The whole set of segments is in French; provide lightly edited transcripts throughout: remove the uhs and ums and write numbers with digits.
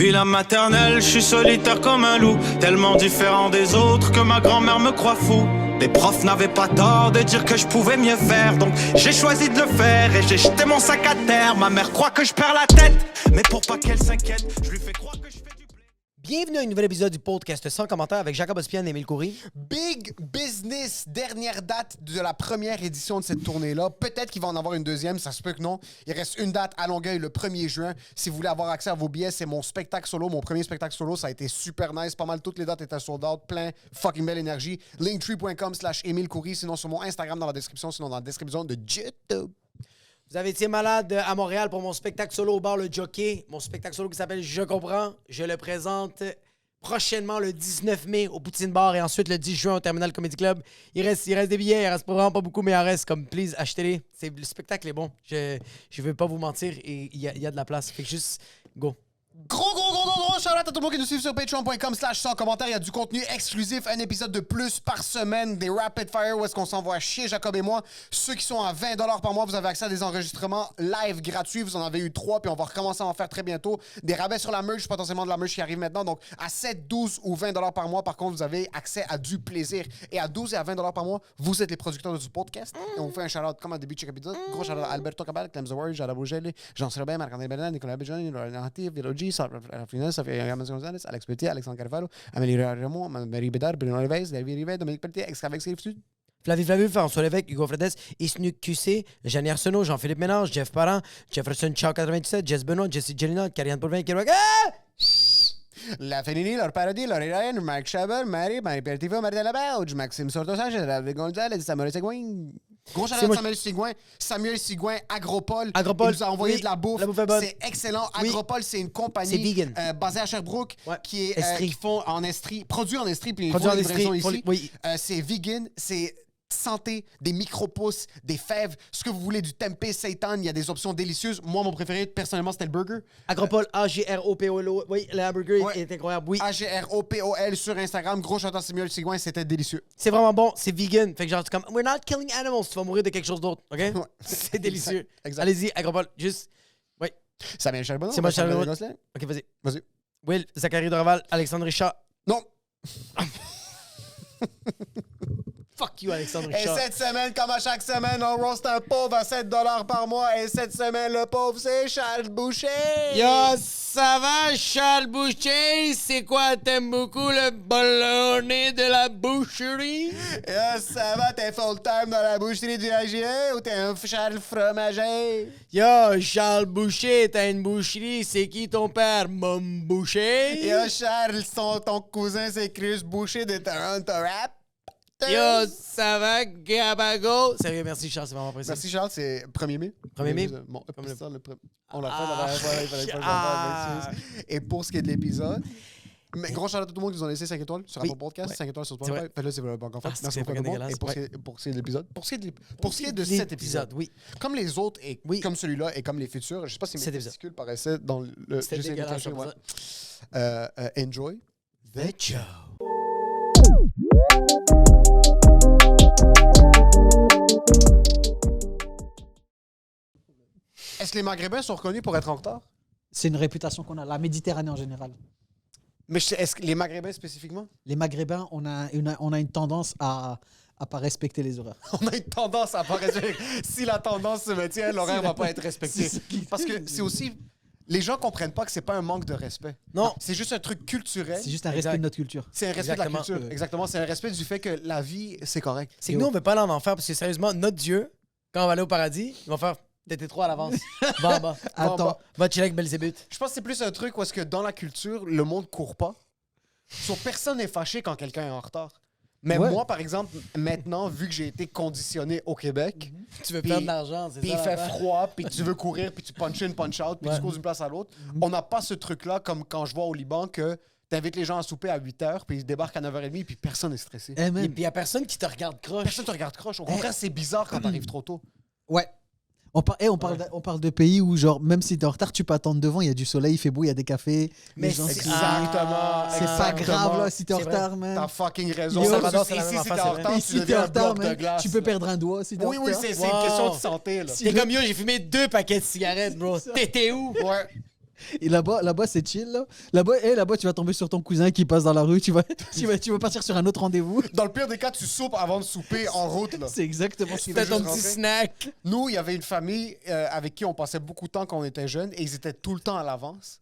Depuis la maternelle, je suis solitaire comme un loup, tellement différent des autres que ma grand-mère me croit fou. Les profs n'avaient pas tort de dire que je pouvais mieux faire, donc j'ai choisi de le faire et j'ai jeté mon sac à terre. Ma mère croit que je perds la tête, mais pour pas qu'elle s'inquiète, je lui fais croire que je fais du blé. Bienvenue à un nouvel épisode du podcast sans commentaire avec Jacob Ospian et Émile Coury. Big Business, dernière date de la première édition de cette tournée-là. Peut-être qu'il va en avoir une deuxième, ça se peut que non. Il reste une date à Longueuil le 1er juin. Si vous voulez avoir accès à vos billets, c'est mon spectacle solo, mon premier spectacle solo. Ça a été super nice. Pas mal toutes les dates étaient sold out, plein fucking belle énergie. Linktree.com/Émile Coury, sinon sur mon Instagram dans la description, sinon dans la description de YouTube. Vous avez été malade à Montréal pour mon spectacle solo au bar Le Jockey. Mon spectacle solo qui s'appelle Je comprends. Je le présente prochainement le 19 mai au Poutine Bar et ensuite le 10 juin au Terminal Comedy Club. Il reste des billets, il reste vraiment pas beaucoup, mais il en reste. Comme, please, achetez-les. Le spectacle est bon. Je veux pas vous mentir et il y a de la place. Fait que juste, go. Gros shout-out à tout le monde qui nous suit sur patreon.com/sans commentaire. Il y a du contenu exclusif, un épisode de plus par semaine, des Rapid Fire où est-ce qu'on s'envoie chier, Jacob et moi. Ceux qui sont à 20$ par mois, vous avez accès à des enregistrements live gratuits. Vous en avez eu 3, puis on va recommencer à en faire très bientôt. Des rabais sur la merch, potentiellement de la merch qui arrive maintenant. Donc, à 7, 12 ou 20$ par mois, par contre, vous avez accès à du plaisir. Et à 12 et à 20$ par mois, vous êtes les producteurs de ce podcast. Et on vous fait un shout-out comme en début de chaque épisode. Gros shout-out à Alberto Cabal, Clem The Warrior, Jada Bougeli, Jean-Sébastien Robin, Marc-André Bernard, Nicolas Béjean, Laurent Hantif, Vélogi, Sophia Gonzalez, Alex Petit, Alexandre Carvalho, Amélie Raymond, Marie Bédard, Bruno Leves, David Rivet, Dominique Pelletier, Extravex Sud. Flavie, François Lévesque, Hugo Fredes, Isnu QC, Jeannie Arsenault, Jean-Philippe Ménage, Jeff Parent, Jefferson Chow 97, Jess Benoît, Jesse Jelina, Karianne Poulvin, Kérouac. La Fénini, Laure Paradis, Laurie Ryan, Marc Chabot, Marie-Pierre Tiva, Martin Labauge, Maxime Sorto-Sanchez, David Gonzalez, Samuel Seguin. Gros shout-out à Samuel Seguin, Agropole. Il nous a envoyé de la bouffe. C'est excellent. Agropole, c'est une compagnie basée à Sherbrooke qui font en Estrie, produit en Estrie, puis ils font des livraisons ici. C'est vegan, c'est santé, des micro-pousses, des fèves, ce que vous voulez, du tempeh, seitan, il y a des options délicieuses. Moi, mon préféré, personnellement, c'était le burger. Agropole, A-G-R-O-P-O-L. Oui, le hamburger est incroyable, oui. A-G-R-O-P-O-L sur Instagram. Gros chanteur Samuel Seguin, c'était délicieux. C'est vraiment bon, c'est vegan. Fait que genre, c'est comme, we're not killing animals, tu vas mourir de quelque chose d'autre, OK? Ouais. C'est délicieux. Exact. Allez-y, Agropole, juste, oui. Samuel Charbonneau. C'est moi, Charbonneau. OK, vas-y. Will, Zachary Dorval, Alexandre Richard. Non. Fuck you, Alexandre Richard. Et cette semaine, comme à chaque semaine, on roast un pauvre à 7$ par mois. Et cette semaine, le pauvre, c'est Charles Boucher. Yo, ça va, Charles Boucher? C'est quoi, t'aimes beaucoup le ballonné de la boucherie? Yo, ça va, t'es full-time dans la boucherie du AGE ou t'es un Charles fromager? Yo, Charles Boucher, t'as une boucherie, c'est qui ton père? Mom Boucher? Yo, Charles, ton cousin, c'est Chris Boucher de Toronto Rap. Yo, ça va, Gabago? Sérieux, merci Charles, c'est vraiment apprécié. Merci Charles, c'est 1er mai. 1er mai? Bon, on l'a fait, Et pour ce qui est de l'épisode, gros shout-out à tout le monde qui nous ont laissé 5 étoiles sur Apple Podcast, 5 étoiles sur Spotify. Faites-le, c'est vraiment pas encore fait. Merci beaucoup. Et pour ce qui est de l'épisode, pour ce qui est de cet épisode, oui. Comme les autres et comme celui-là et comme les futurs, je sais pas si mes testicules paraissaient dans le... C'était dégueulasse. Enjoy the show. Est-ce que les Maghrébins sont reconnus pour être en retard? C'est une réputation qu'on a, la Méditerranée en général. Mais est-ce que les Maghrébins spécifiquement? Les Maghrébins, on a une tendance à pas respecter les horaires. On a une tendance à pas respecter. Si la tendance se maintient, l'horaire va pas être respecté. Parce que c'est aussi... Les gens comprennent pas que c'est pas un manque de respect. Non. C'est juste un truc culturel. C'est juste un respect de notre culture. C'est un respect de la culture. Exactement. C'est un respect du fait que la vie, c'est correct. C'est que nous, on veut pas aller en enfer parce que sérieusement, notre Dieu, quand on va aller au paradis, ils vont faire... T'étais trop à l'avance. Va en bas. Attends. Va chiller avec Belzébuth. Je pense que c'est plus un truc où est-ce que dans la culture, le monde court pas. Personne n'est fâché quand quelqu'un est en retard. Mais moi, par exemple, maintenant, vu que j'ai été conditionné au Québec... Tu veux perdre de l'argent, c'est ça. Puis il fait froid, puis tu veux courir, puis tu punch in, punch out, puis tu cours d'une place à l'autre. On n'a pas ce truc-là comme quand je vois au Liban que t'invites les gens à souper à 8h, puis ils débarquent à 9h30, puis personne n'est stressé. Et puis il n'y a personne qui te regarde croche. Personne te regarde croche. Au contraire, c'est bizarre quand t'arrives trop tôt. Ouais. On parle de pays où, genre, même si t'es en retard, tu peux attendre devant, il y a du soleil, il fait beau, il y a des cafés. Mais exactement. C'est pas grave, là, si t'es en retard, man. T'as fucking raison. Ici, si t'es en retard, si t'es en retard, man, tu peux perdre un doigt si t'es en retard. Oui, c'est une question de santé, là. T'es comme yo, j'ai fumé 2 paquets de cigarettes, bro. T'étais où? Ouais. Et là-bas, c'est chill. Là-bas, tu vas tomber sur ton cousin qui passe dans la rue. Tu vas partir sur un autre rendez-vous. Dans le pire des cas, tu soupes avant de souper en route. Là. C'est exactement ce qu'il Fais fait. ton juste petit rentrer. snack. Nous, il y avait une famille avec qui on passait beaucoup de temps quand on était jeunes et ils étaient tout le temps à l'avance.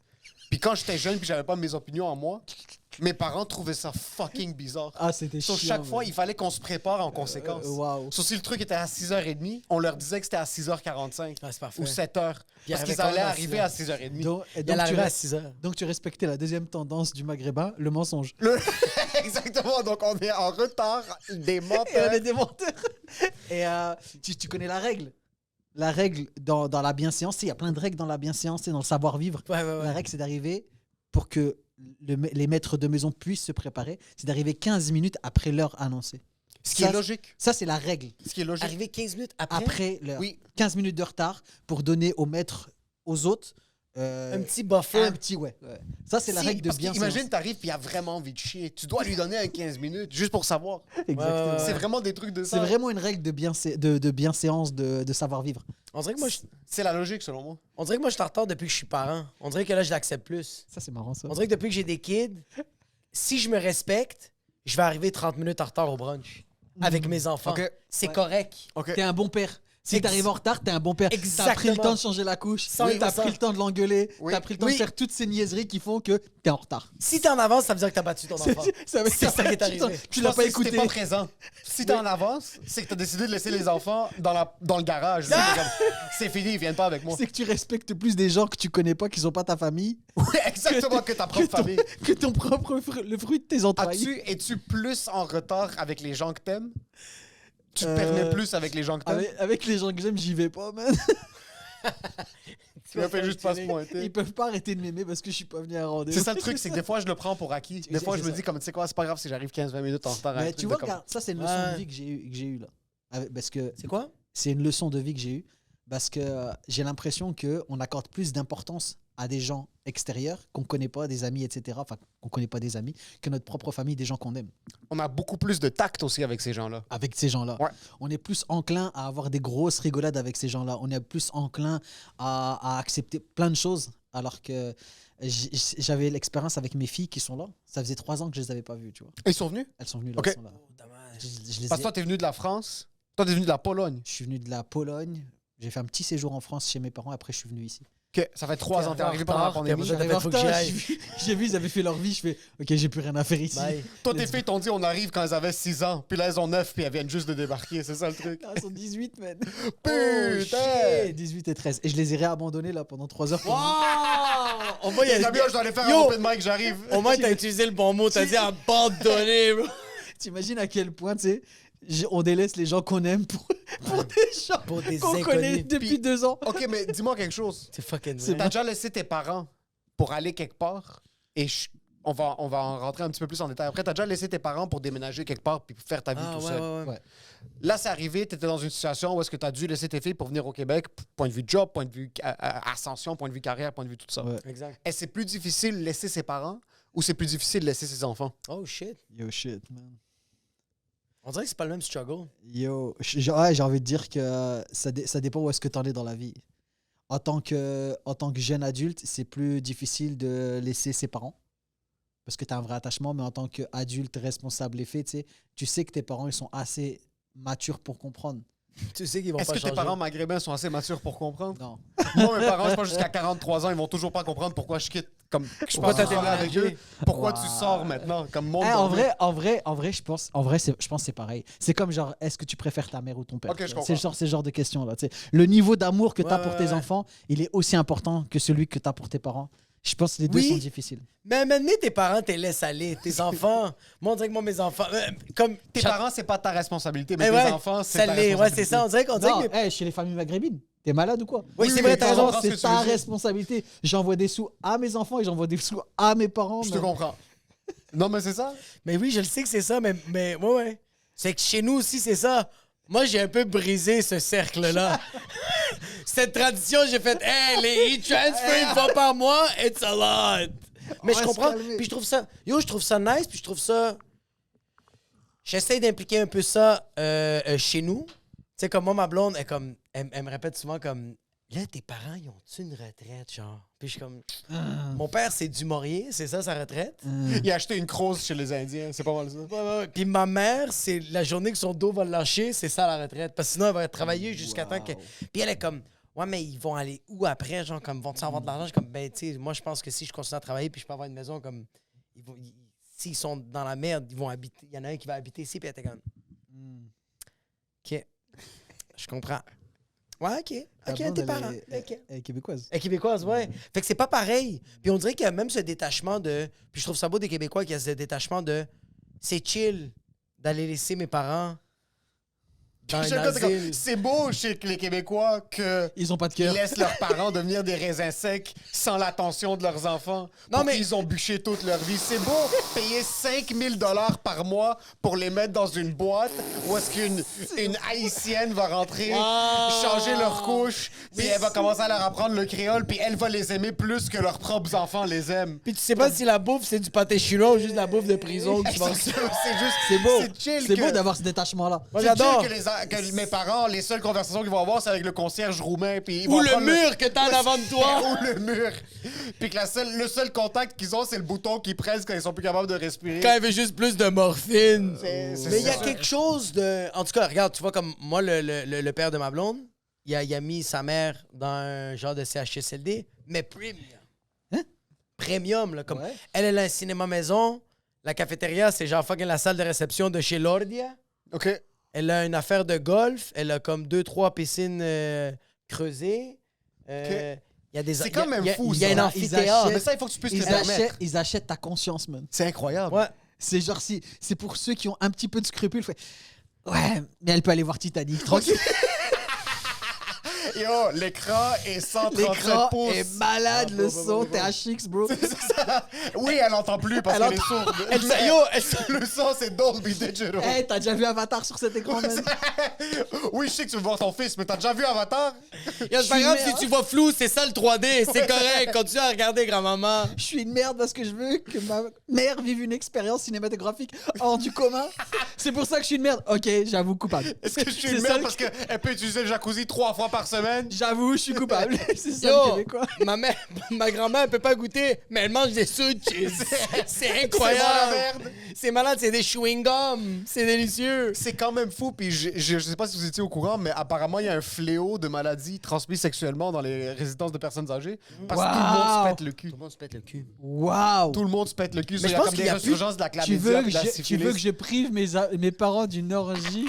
Puis quand j'étais jeune puis j'avais pas mes opinions en moi, mes parents trouvaient ça fucking bizarre. Ah, c'était chiant. Sur chaque fois, man. il fallait qu'on se prépare en conséquence. Waouh. Sauf si le truc était à 6h30, on leur disait que c'était à 6h45 Ah, c'est parfait. ou 7h. Puis Parce il qu'ils arrivait allaient quand même à arriver à 6h30. Donc, Il donc, arrivait à 6 heures. donc, tu respectais la deuxième tendance du maghrébin, le mensonge. Exactement, donc on est en retard des Et on menteurs. est des menteurs. Et tu connais la règle. La règle dans la bienséance, il y a plein de règles dans la bienséance et dans le savoir-vivre. Ouais, ouais, La ouais. règle, c'est d'arriver, pour que les maîtres de maison puissent se préparer, c'est d'arriver 15 minutes après l'heure annoncée. Ce qui Ça, est logique. Ça, c'est la règle. Ce qui est logique. Arriver 15 minutes après, Après l'heure. Oui. 15 minutes de retard pour donner aux maîtres, aux autres, un petit buffer. un petit, ouais. Ça, c'est la Si, règle de parce bienséance. qu'imagine, t'arrives puis il a vraiment envie de chier. Tu dois lui donner un 15 minutes juste pour savoir. Exactement. Ouais. C'est vraiment des trucs de C'est ça. vraiment une règle de bienséance, de savoir-vivre. On dirait que moi, je C'est la logique, selon moi. suis en retard depuis que je suis parent. On dirait que là, je l'accepte plus. Ça, c'est marrant, ça. On dirait que depuis que j'ai des kids, si je me respecte, je vais arriver 30 minutes en retard au brunch avec mes enfants. Ok. C'est Ouais. correct. OK. T'es un bon père. Si Ex- t'arrives en retard, t'es un bon père. T'as Exactement. pris le temps de changer la couche. 100%. T'as pris le temps de l'engueuler. Oui. T'as pris le temps Oui. de faire toutes ces niaiseries qui font que t'es en retard. Si t'es en avance, ça veut dire que t'as battu ton enfant. Ça veut C'est dire ça qui est que arrivé. Tu l'as pas écouté. Si t'es pas présent. Si t'es en avance, c'est que t'as décidé de laisser les enfants dans le garage. C'est fini, ils viennent pas avec moi. C'est que tu respectes plus des gens que tu connais pas, qui sont pas ta famille, Oui, exactement, que ta que propre ton, famille. que ton propre le fruit de tes entrailles. Es-tu plus en retard avec les gens que t'aimes? Tu te Euh, permets plus avec les gens que t'aimes? Avec les gens que j'aime, j'y vais pas, man. Tu me fais juste pas se pointer. Ils peuvent pas arrêter de m'aimer parce que je suis pas venu à un rendez-vous. C'est ça le truc, c'est que des fois, je le prends pour acquis. Des fois, je me C'est dis, ça. comme, tu sais quoi, c'est pas grave si j'arrive 15-20 minutes en retard. à un Mais truc tu de vois, comme- regarde, ça, c'est une leçon Ouais. de vie que j'ai eu là. Parce que C'est quoi? c'est une leçon de vie que j'ai eue parce que j'ai l'impression qu'on accorde plus d'importance à des gens extérieurs qu'on connaît pas, des amis, etc. Enfin, qu'on connaît pas des amis, que notre propre famille, des gens qu'on aime. On a beaucoup plus de tact aussi avec ces gens-là. Avec ces gens-là. Ouais. On est plus enclin à avoir des grosses rigolades avec ces gens-là. On est plus enclin à accepter plein de choses. Alors que j'avais l'expérience avec mes filles qui sont là. Ça faisait 3 ans que je les avais pas vues, tu vois. Ils sont venus? Elles sont venues là. Ok. elles sont là. Oh, dommage. Je les Parce que ai- toi, t'es venu de la France. Toi, t'es venu de la Pologne. je suis venu de la Pologne. J'ai fait un petit séjour en France chez mes parents. Après, je suis venu ici. OK, ça fait 3 ans. T'es arrivé pendant la retard, pandémie. t'es- J'arrive en faut que j'y retard, aille. j'ai vu, ils avaient fait leur vie. Je fais, OK, j'ai plus rien à faire ici. Bye. Toi, tes filles t'ont dit, on arrive quand elles avaient 6 ans. Puis là, elles ont 9, puis elles viennent juste de débarquer. C'est ça le truc. Ah, ils sont 18, man. Putain! Et 18 et 13. Et je les ai réabandonnés là pendant 3 heures. Wow! Au moins, il y a T'as bien, je dois aller faire Yo! un open mic, j'arrive. Au moins, t'as utilisé le bon mot. T'as dit abandonner, bro. T'imagines à quel point, tu sais, on délaisse les gens qu'on aime pour des gens Pour des qu'on connaît inconnus. depuis Puis- 2 ans. OK, mais dis-moi quelque chose. C'est fucking C'est vrai. T'as déjà laissé tes parents pour aller quelque part et on va en rentrer un petit peu plus en détail. Après, t'as déjà laissé tes parents pour déménager quelque part puis faire ta vie Ah, tout ouais, seul. ouais, ouais. Ouais. Là, c'est arrivé, t'étais dans une situation où est-ce que t'as dû laisser tes filles pour venir au Québec, point de vue job, point de vue ascension, point de vue carrière, point de vue tout ça. Ouais. Exact. Est-ce que c'est plus difficile de laisser ses parents ou c'est plus difficile de laisser ses enfants? Oh shit. Yo, shit, man. On dirait que c'est pas le même struggle. Yo, j'ai envie de dire que ça dépend où est-ce que t'en es dans la vie. En tant que jeune adulte, c'est plus difficile de laisser ses parents. Parce que tu as un vrai attachement, mais en tant qu'adulte responsable et fait, tu sais que tes parents ils sont assez matures pour comprendre. Tu sais qu'ils vont Est-ce pas que changer. tes parents maghrébins sont assez matures pour comprendre? Non. Moi, mes parents, je pense jusqu'à 43 ans, ils vont toujours pas comprendre pourquoi je quitte. Comme je Pourquoi passe t'as la soirée avec déménagé? eux. Pourquoi Wow. tu sors maintenant? Comme monde. En dans vrai, je pense que c'est pareil. C'est comme genre, est-ce que tu préfères ta mère ou ton père? Ok, je C'est comprends. ce genre de questions-là. Tu sais. Le niveau d'amour que tu as Ouais, pour ouais, tes ouais. enfants, il est aussi important que celui que tu as pour tes parents. Je pense que les deux Oui. sont difficiles. Mais maintenant, tes parents, t'es laissent aller. Tes enfants. Moi, on dirait que moi, mes enfants. Comme. Tes parents, c'est pas ta responsabilité, mais Eh tes ouais, enfants, c'est ça ta l'est. Ouais, c'est responsabilité. ça. On dirait qu'on dirait Non, que. hey, chez les familles maghrébines, t'es malade ou quoi? Oui, c'est oui, vrai, mais t'as je raison. comprends ce que C'est tu ta veux dire. responsabilité. J'envoie des sous à mes enfants et j'envoie des sous à mes parents. Je te man. comprends. Non, mais c'est ça. Mais oui, je le sais que c'est ça, mais ouais, ouais. C'est que chez nous aussi, c'est ça. Moi, j'ai un peu brisé ce cercle-là. Cette tradition, j'ai fait, hey, les e-transfers une fois par mois, it's a lot. Mais je va se comprends. calmer. Puis je trouve ça, je trouve ça nice, puis je trouve ça. J'essaie d'impliquer un peu ça chez nous. Tu sais, comme moi, ma blonde, elle me répète souvent comme, là, tes parents, ils ont-tu une retraite, genre? Puis je suis comme... Mon père, c'est du Maurier, c'est ça sa retraite? Il a acheté une crosse chez les Indiens, c'est pas mal ça. Ouais. Puis ma mère, c'est la journée que son dos va le lâcher, c'est ça la retraite. Parce que sinon, elle va travailler jusqu'à temps que... Puis elle est comme... Ouais, mais ils vont aller où après? Genre, comme, vont-ils avoir de l'argent? Je suis comme, ben, tu sais, moi, je pense que si je continue à travailler puis je peux avoir une maison, comme... S'ils sont dans la merde, ils vont habiter... Il y en a un qui va habiter ici, puis elle était comme... OK. Je comprends. Ouais, OK. Ta OK, blonde, tes elle parents. est- OK. Elle est québécoise. Elle est québécoise, ouais. Fait que c'est pas pareil. Puis on dirait qu'il y a même ce détachement de... Puis je trouve ça beau des Québécois qu'il y a ce détachement de... C'est chill d'aller laisser mes parents dans un asile. C'est beau chez les Québécois que Ils ont pas de ils cœur. laissent leurs parents devenir des raisins secs sans l'attention de leurs enfants. Non, mais- Ils ont bûché toute leur vie. C'est beau payer 5 000 $ par mois pour les mettre dans une boîte où est-ce qu'une Haïtienne va rentrer, changer leur couche, puis elle va commencer à leur apprendre le créole, puis elle va les aimer plus que leurs propres enfants les aiment. Puis tu sais pas si la bouffe, c'est du pâté chinois ou juste la bouffe de prison que tu manges. C'est juste... C'est beau. C'est chill C'est que- beau d'avoir ce détachement-là. Moi, C'est j'adore. chill que mes parents, les seules conversations qu'ils vont avoir, c'est avec le concierge roumain. Puis ils Ou vont le apprendre mur que t'as en avant de toi. Ou le mur. Puis que le seul contact qu'ils ont, c'est le bouton qu'ils pressent quand ils sont plus capables de respirer. Quand il veut juste plus de morphine. C'est Mais il y a ça. quelque chose de... En tout cas, regarde, tu vois, comme moi, le père de ma blonde, il a mis sa mère dans un genre de CHSLD, mais premium. Hein? Premium, là. Comme Ouais. elle a un cinéma maison. La cafétéria, c'est genre fucking la salle de réception de chez Lordia. OK. Elle a une affaire de golf. Elle a comme 2-3 piscines creusées. Il y a des... C'est quand même fou, Il y a ça. un Ils amphithéâtre. Mais ça, il faut que tu puisses te permettre. Ils achètent ta conscience, man. C'est incroyable. Ouais. C'est genre, c'est pour ceux qui ont un petit peu de scrupules. Ouais, mais elle peut aller voir Titanic, tranquille. Yo, l'écran est 137 L'écran pouces. est malade, le son, t'es HX, bro. Oui, elle entend plus parce Elle qu'elle est sourde. Le son, c'est Dolby Digital. Hey, t'as déjà vu Avatar sur cet écran, man? Oui, je sais que tu veux voir ton fils, mais t'as déjà vu Avatar? C'est pas grave si tu vois flou, c'est ça le 3D. C'est correct. Continue à regarder, grand-maman. Je suis une merde parce que je veux que ma mère vive une expérience cinématographique hors du commun. C'est pour ça que je suis une merde. Ok, j'avoue, coupable. Est-ce que je suis C'est une ça merde le- parce qu'elle peut utiliser le jacuzzi 3 fois par semaine? J'avoue, je suis coupable. C'est ça le Yo, Québécois. ma grand-mère elle peut pas goûter, mais elle mange des sushis. C'est incroyable. C'est bon, la merde. C'est malade, c'est des chewing-gums. C'est délicieux. C'est quand même fou, puis je sais pas si vous étiez au courant, mais apparemment, il y a un fléau de maladies transmises sexuellement dans les résidences de personnes âgées parce que tout le monde se Wow. pète le cul. Tout le monde se pète le cul. Waouh. Tout le monde se pète le cul. Mais Il y je a pense comme qu'il des y a plus- résurgences de la Tu chlamydia veux, puis de la tu syphilis. veux que je prive mes parents d'une orgie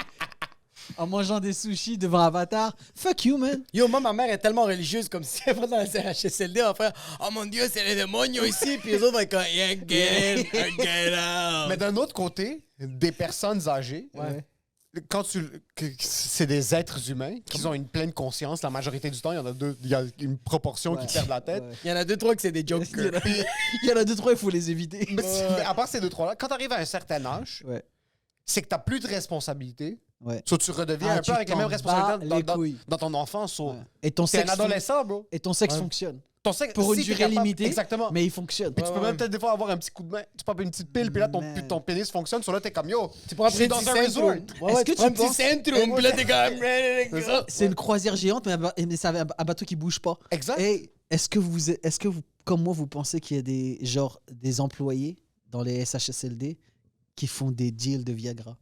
en mangeant des sushis devant Avatar? Fuck you, man. Yo, moi, ma mère est tellement religieuse, comme si elle va dans la CHSLD, elle va faire « Oh mon Dieu, c'est les démonios ici! » Puis les autres vont être comme « Yeah, get in, get out! » Mais d'un autre côté, des personnes âgées, quand c'est des êtres humains qui ont une pleine conscience, la majorité du temps, il y a une proportion qui perdent la tête. Ouais. Il y en a 2-3 que c'est des Il y en jokers. a- il y en a 2-3, il faut les éviter. Mais à part ces 2-3-là, quand tu arrives à un certain âge, Ouais. c'est que tu n'as plus de responsabilité. Ouais. So, tu redeviens Ah, un tu peu avec les t'en mêmes responsabilités bats les couilles. dans ton enfance. So, Ouais. Et ton T'es un sexe, adolescent, bro. et ton sexe Ouais. fonctionne. Ton sexe, Pour une si t'es durée capable- limitée, Exactement. mais il fonctionne. Puis tu peux Ouais, même ouais. peut-être des fois avoir un petit coup de main. Tu popes une petite pile, puis là, Man. ton pénis fonctionne. Sur là, t'es comme yo. Tu pourras Je suis prendre dans un un petit resort. centrum. Ouais, Est-ce ouais, que tu prends un tu petit penses- centrum, puis là, t'es comme « ready to go. C'est une croisière géante, mais c'est un bateau qui bouge pas. Exact. Et est-ce que vous, comme moi, vous pensez qu'il y a des employés dans les SHSLD qui font des deals de Viagra?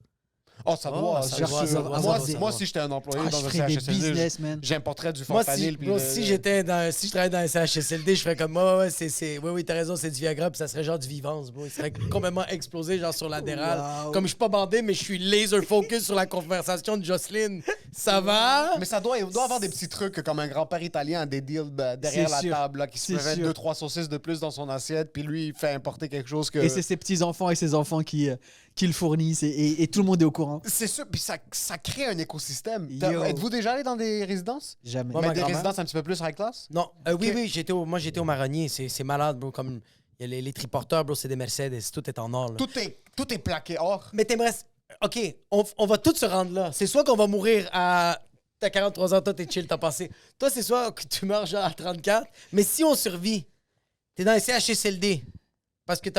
Oh, ça Oh, doit. ça c'est doit, sûr. ça doit, Moi, ça doit. moi, si j'étais un employé Ah, dans je un ferais des CHSLD, business, man. j'importerais du Moi, fentanyl. puis si je travaillais dans un CHSLD, je ferais comme moi, oui, t'as raison, c'est du Viagra, puis ça serait genre du Vivance, bro. Il serait complètement explosé, genre sur la dérale. Wow. Comme je suis pas bandé, mais je suis laser focus sur la conversation de Jocelyne. Ça va? Mais il doit avoir des petits trucs comme un grand-père italien a des deals derrière C'est la sûr. table là, qui se C'est fait sûr. 2-3 saucisses de plus dans son assiette, puis lui, il fait importer quelque chose que. Et c'est ses petits-enfants et ses enfants qui le fournissent et tout le monde est au courant. C'est sûr, puis ça crée un écosystème. Yo. Êtes-vous déjà allé dans des résidences? Jamais. Ouais, Mais ma des grand-mère. résidences un petit peu plus high class? Non, oui, j'étais au Marronnier. C'est malade, bro. Comme il y a les triporteurs, bro, c'est des Mercedes. Tout est en or, là. Tout est plaqué or. Mais t'aimerais... OK, on va tous se rendre là. C'est soit qu'on va mourir à... T'as 43 ans, toi, t'es chill, t'as passé. Toi, c'est soit que tu meurs genre à 34. Mais si on survit, t'es dans les CHSLD. Parce que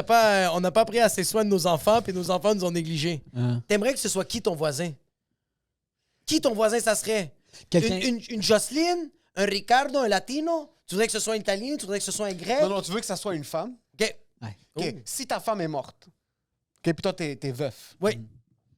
on n'a pas pris assez soin de nos enfants, puis nos enfants nous ont négligés. Hein. T'aimerais que ce soit qui ton voisin? Qui ton voisin, ça serait? Quelqu'un- Une Jocelyne? Un Ricardo? Un Latino? Tu voudrais que ce soit un Italien? Tu voudrais que ce soit un Grec? Non, tu veux que ça soit une femme. OK. Ouais. OK. Oh. Si ta femme est morte, OK, puis toi, t'es veuf. Oui.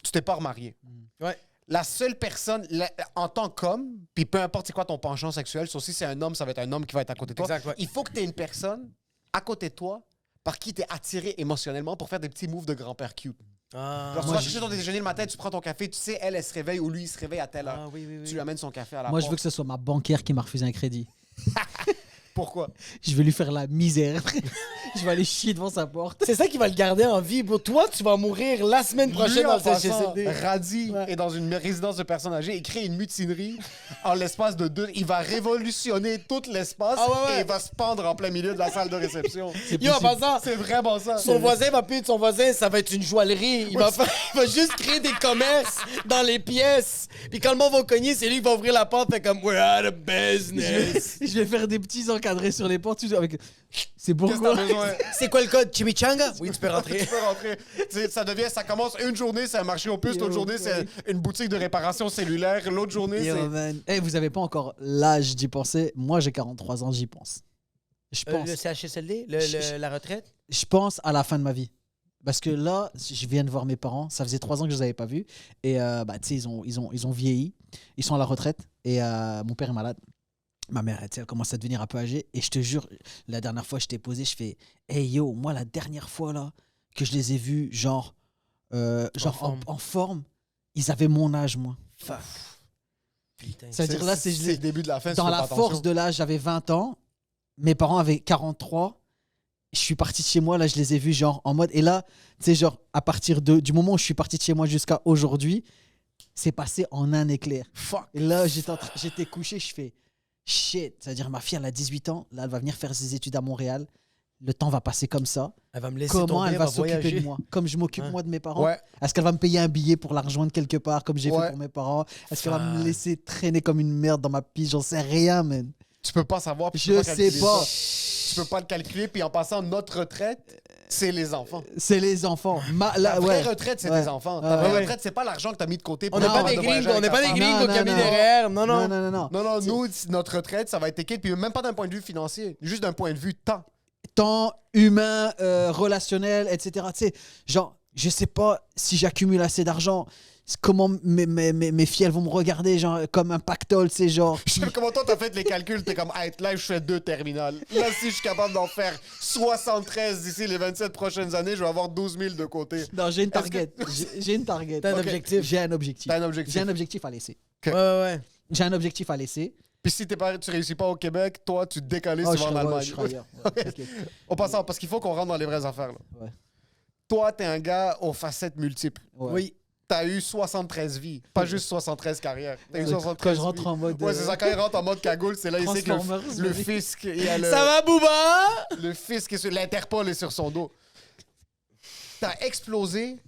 Tu t'es pas remarié. Ouais. La seule personne, en tant qu'homme, puis peu importe c'est quoi ton penchant sexuel, sauf si c'est un homme, ça va être un homme qui va être à côté de toi. Exact, ouais. Il faut que tu aies une personne à côté de toi par qui tu es attiré émotionnellement pour faire des petits moves de grand-père cute. Ah, Genre, tu vas chercher ton déjeuner le matin, tu prends ton café, tu sais, elle se réveille ou lui, il se réveille à telle heure. Ah, oui. Tu lui amènes son café à la Moi, je porte. veux que ce soit ma banquière qui m'a refusé un crédit. Pourquoi? Je vais lui faire la misère. Je vais aller chier devant sa porte. C'est ça qui va le garder en vie, bro. Toi, tu vas mourir la semaine prochaine Lui, dans en le passant, CHSLD. Radi Ouais. est dans une résidence de personnes âgées, il crée une mutinerie en l'espace de 2. Il va révolutionner tout l'espace Ah ouais. et il va se pendre en plein milieu de la salle de réception. Yo, en passant, C'est vraiment ça. son voisin va payer de son voisin, ça va être une joaillerie. Il va juste créer des commerces dans les pièces. Puis quand le monde va cogner, c'est lui qui va ouvrir la porte, fait comme we're out of business. Je vais faire des petits encadrés sur les portes. toujours avec... C'est Qu'est-ce que pourquoi. t'as besoin? C'est quoi le code? Chimichanga? Oui, tu peux rentrer. Tu peux rentrer. Tu sais, ça commence une journée, c'est un marché aux puces. L'autre journée, c'est une boutique de réparation cellulaire. L'autre journée, Yo, c'est... man. Eh, vous avez pas encore l'âge d'y penser. Moi, j'ai 43 ans, j'y pense. Je pense. Le CHSLD? La retraite? Je pense à la fin de ma vie. Parce que là, je viens de voir mes parents. Ça faisait 3 ans que je les avais pas vus. Et bah, tu sais, ils ont vieilli. Ils sont à la retraite. Et mon père est malade. Ma mère, tu sais, elle commence à devenir un peu âgée. Et je te jure, la dernière fois, je t'ai posé, je fais hey yo, moi, la dernière fois là, que je les ai vus, genre en forme, ils avaient mon âge, moi. Putain. C'est-à-dire là, c'est le début de la fin. si dans tu fais la pas attention. force de l'âge, j'avais 20 ans. Mes parents avaient 43. Je suis parti de chez moi, là, je les ai vus genre en mode. Et là, tu sais, genre, à partir du moment où je suis parti de chez moi jusqu'à aujourd'hui, c'est passé en un éclair. Fuck. Et là, j'étais couché, je fais shit. C'est-à-dire, ma fille, elle a 18 ans. Là, elle va venir faire ses études à Montréal. Le temps va passer comme ça. Elle va me laisser Comment tomber, elle va voyager. s'occuper de moi? Comme je m'occupe Ouais. moi de mes parents? Ouais. Est-ce qu'elle va me payer un billet pour la rejoindre quelque part, comme j'ai Ouais. fait pour mes parents? Est-ce qu'elle va me Fuck. laisser traîner comme une merde dans ma pige? J'en sais rien, man. Tu peux pas savoir. puis tu Je peux sais calculer pas. ça. Tu peux pas le calculer. Puis en passant, notre retraite, c'est les enfants. C'est les enfants. La vraie ouais. retraite, c'est Ouais. tes enfants. Ouais, Ta vraie ouais. retraite, c'est pas l'argent que t'as mis de côté On pour n'est te pas permettre des de voyager gringos, on avec n'est ta pas des femme. gringos qui a mis derrière. Non, non. Non, nous, notre retraite, ça va être équité. Puis même pas d'un point de vue financier, juste d'un point de vue temps. Temps humain, relationnel, etc. Tu sais, genre, je sais pas si j'accumule assez d'argent. Comment mes filles, elles vont me regarder genre, comme un pactole, tu sais, genre. Je sais comment toi, t'as fait les calculs. T'es comme, hey, là, je fais 2 terminales. Là, si je suis capable d'en faire 73 d'ici les 27 prochaines années, je vais avoir 12 000 de côté. Non, j'ai une Est-ce que- target. J'ai une target. T'as un Ok. objectif. J'ai un objectif. T'as un objectif. J'ai un objectif à laisser. Ouais. J'ai un objectif à laisser. Puis si tu réussis pas au Québec, toi, tu te décalises, Oh, tu vas en Allemagne. je serai ailleurs. Ouais, ok. Au passant, parce qu'il faut qu'on rentre dans les vraies affaires. Là. Ouais. Toi, t'es un gars aux facettes multiples. Ouais. Oui. T'as eu 73 vies, pas juste 73 carrières. T'as eu 73 Quand je rentre vies. en mode. Ouais, c'est ça, quand il rentre en mode cagoule, c'est là, il sait que Transformers, le vas-y. fisc, il y a Ça va, Booba? le fisc, l'Interpol est sur son dos. T'as explosé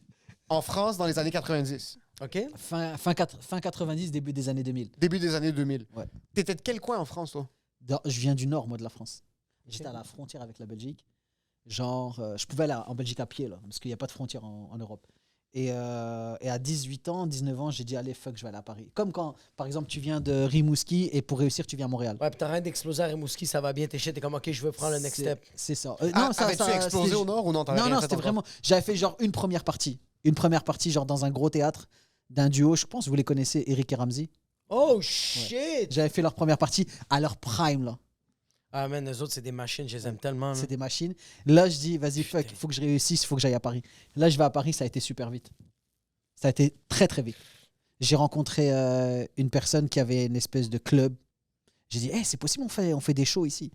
en France dans les années 90, OK. Fin 90, début des années 2000. début des années 2000. Ouais. T'étais de quel coin en France, toi? Je viens du nord, moi, de la France. J'étais à la frontière avec la Belgique. Genre, je pouvais aller en Belgique à pied, là, parce qu'il n'y a pas de frontière en Europe. Et à 18 ans, 19 ans, j'ai dit, allez, fuck, je vais aller à Paris. Comme quand, par exemple, tu viens de Rimouski et pour réussir, tu viens à Montréal. Ouais, puis t'as rien d'exploser à Rimouski, ça va bien, t'es shit, t'es comme, OK, je veux prendre le next step. C'est ça. Avais-tu explosé c'était- au nord ou non? T'avais Non, rien non, fait c'était encore? vraiment. J'avais fait genre une première partie. Une première partie, genre dans un gros théâtre d'un duo. Je pense que vous les connaissez, Eric et Ramsey. Oh, shit! J'avais fait leur première partie à leur prime, là. Ah, man, eux autres, c'est des machines, je les aime tellement. man. C'est des machines. Là, je dis, vas-y, fuck, il faut que je réussisse, il faut que j'aille à Paris. Là, je vais à Paris, ça a été super vite. Ça a été très, très vite. J'ai rencontré une personne qui avait une espèce de club. J'ai dit, hey, c'est possible, on fait des shows ici.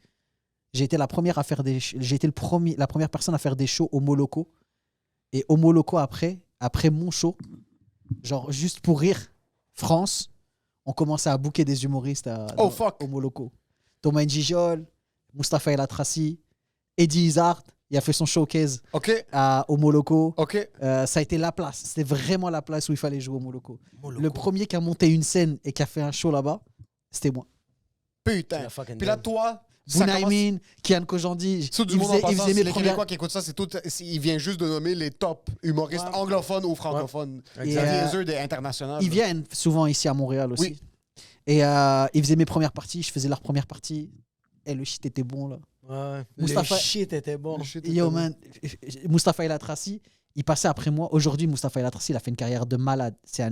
J'ai été la première à faire j'ai été la première personne à faire des shows au Moloko. Et au Moloko, après mon show, genre juste pour rire, France, on commençait à booker des humoristes Fuck. au Moloko. Thomas Njijol, Mustapha El Atrassi, Eddie Izzard, il a fait son showcase OK, au Moloko. OK. Ça a été la place. C'était vraiment la place où il fallait jouer au Moloko. Moloko. Le premier qui a monté une scène et qui a fait un show là-bas, c'était moi. Putain. La fucking Puis là, dead. toi, ça commence... Bunaimin, Kian Kojandi, Tout du il monde en faisait passant, mes les premières... Québécois qui écoutent ça, c'est tout. Il vient juste de nommer les top humoristes Ouais. anglophones ou francophones. Et, C'est eux des internationales. Ils viennent souvent ici à Montréal aussi. Oui. Et ils faisaient mes premières parties, je faisais leur première partie. le shit était bon, là. Ouais. Mustapha- Le shit était bon. Yo, man, Mustapha El Atrassi, il passait après moi. Aujourd'hui, Mustapha El Atrassi, il a fait une carrière de malade. C'est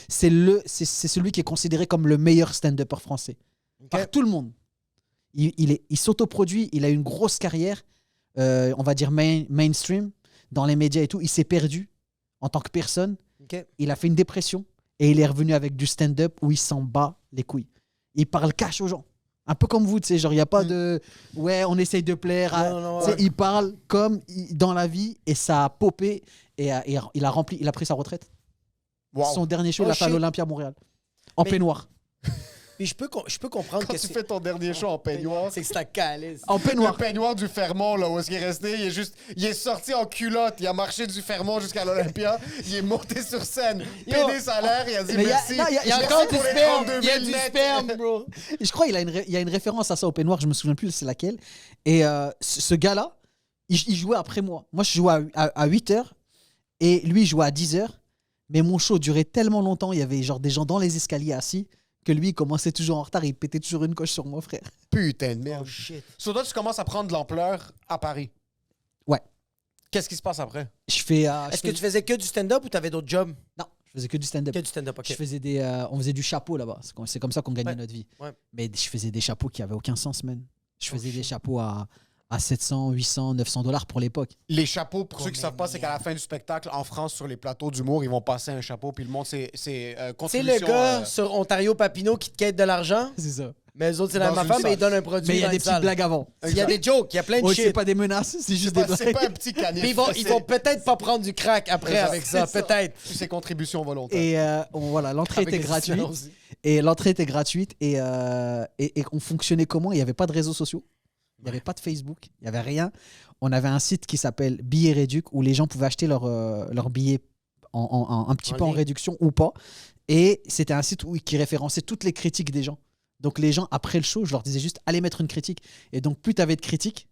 celui qui est considéré comme le meilleur stand-upper français. Par tout le monde. Il s'autoproduit, il a une grosse carrière, on va dire mainstream, dans les médias et tout. Il s'est perdu en tant que personne. Ok. Il a fait une dépression et il est revenu avec du stand-up où il s'en bat les couilles. Il parle cash aux gens. Un peu comme vous, tu sais, genre, il n'y a pas de... Ouais, on essaye de plaire. Non, Tu sais, il parle comme dans la vie et ça a popé et il a pris sa retraite. Wow. Son dernier show, il a fait à shit. l'Olympia Montréal. En Mais- peignoir. Puis je peux comprendre Quand que tu fais ton dernier show en peignoir, c'est que c'est la calice. En le peignoir. peignoir du Fermont, là, où est-ce qu'il est resté, il est sorti en culotte, il a marché du Fermont jusqu'à l'Olympia, il est monté sur scène, pédé salaire, il a dit Mais merci. il y a merci encore pour du les sperme, 32 Il y a 000 du nets. sperme, bro. Je crois qu'il y a une référence à ça au peignoir, je me souviens plus c'est laquelle. Et ce gars-là, il jouait après moi. Moi, je jouais à 8h et lui, il jouait à 10h. Mais mon show durait tellement longtemps, il y avait genre des gens dans les escaliers assis que lui, il commençait toujours en retard, il pétait toujours une coche sur moi, frère. Putain de Oh merde. shit. Sur toi, tu commences à prendre de l'ampleur à Paris. Ouais. Qu'est-ce qui se passe après? Je fais. Est-ce que tu faisais que du stand-up ou t'avais d'autres jobs? Non, je faisais que du stand-up. Que du stand-up, ok. Je faisais on faisait du chapeau là-bas. C'est comme ça qu'on gagnait Ouais. notre vie. Ouais. Mais je faisais des chapeaux qui avaient aucun sens, man. Je faisais des shit. chapeaux à 700, 800, 900 dollars pour l'époque. Les chapeaux, pour ceux qui ne savent pas, c'est qu'à la fin du spectacle, en France, sur les plateaux d'humour, ils vont passer un chapeau, puis le monde, c'est C'est contribution. le gars sur Ontario Papineau qui te quête de l'argent, C'est ça. mais eux autres, c'est la Dans même une affaire, mais salle. ils donnent un produit. Mais il y a dans des une petites salle. blagues avant. Il y a des jokes, il y a plein de Oh, c'est shit. pas des menaces, c'est juste des C'est pas blagues. un petit canif. Puis ils vont peut-être pas prendre du crack après C'est ça. avec ça, C'est ça. peut-être. C'est contribution volontaire. Et voilà, l'entrée Avec était des gratuite. étudiants aussi. Et l'entrée était gratuite et on fonctionnait comment? Il n'y avait pas de réseaux sociaux, il n'y avait pas de Facebook, il n'y avait rien. On avait un site qui s'appelle Billets Réduc où les gens pouvaient acheter leurs billets un petit En peu en ligne. réduction ou pas. Et c'était un site qui référençait toutes les critiques des gens. Donc les gens, après le show, je leur disais juste allez mettre une critique. Et donc plus tu avais de critiques,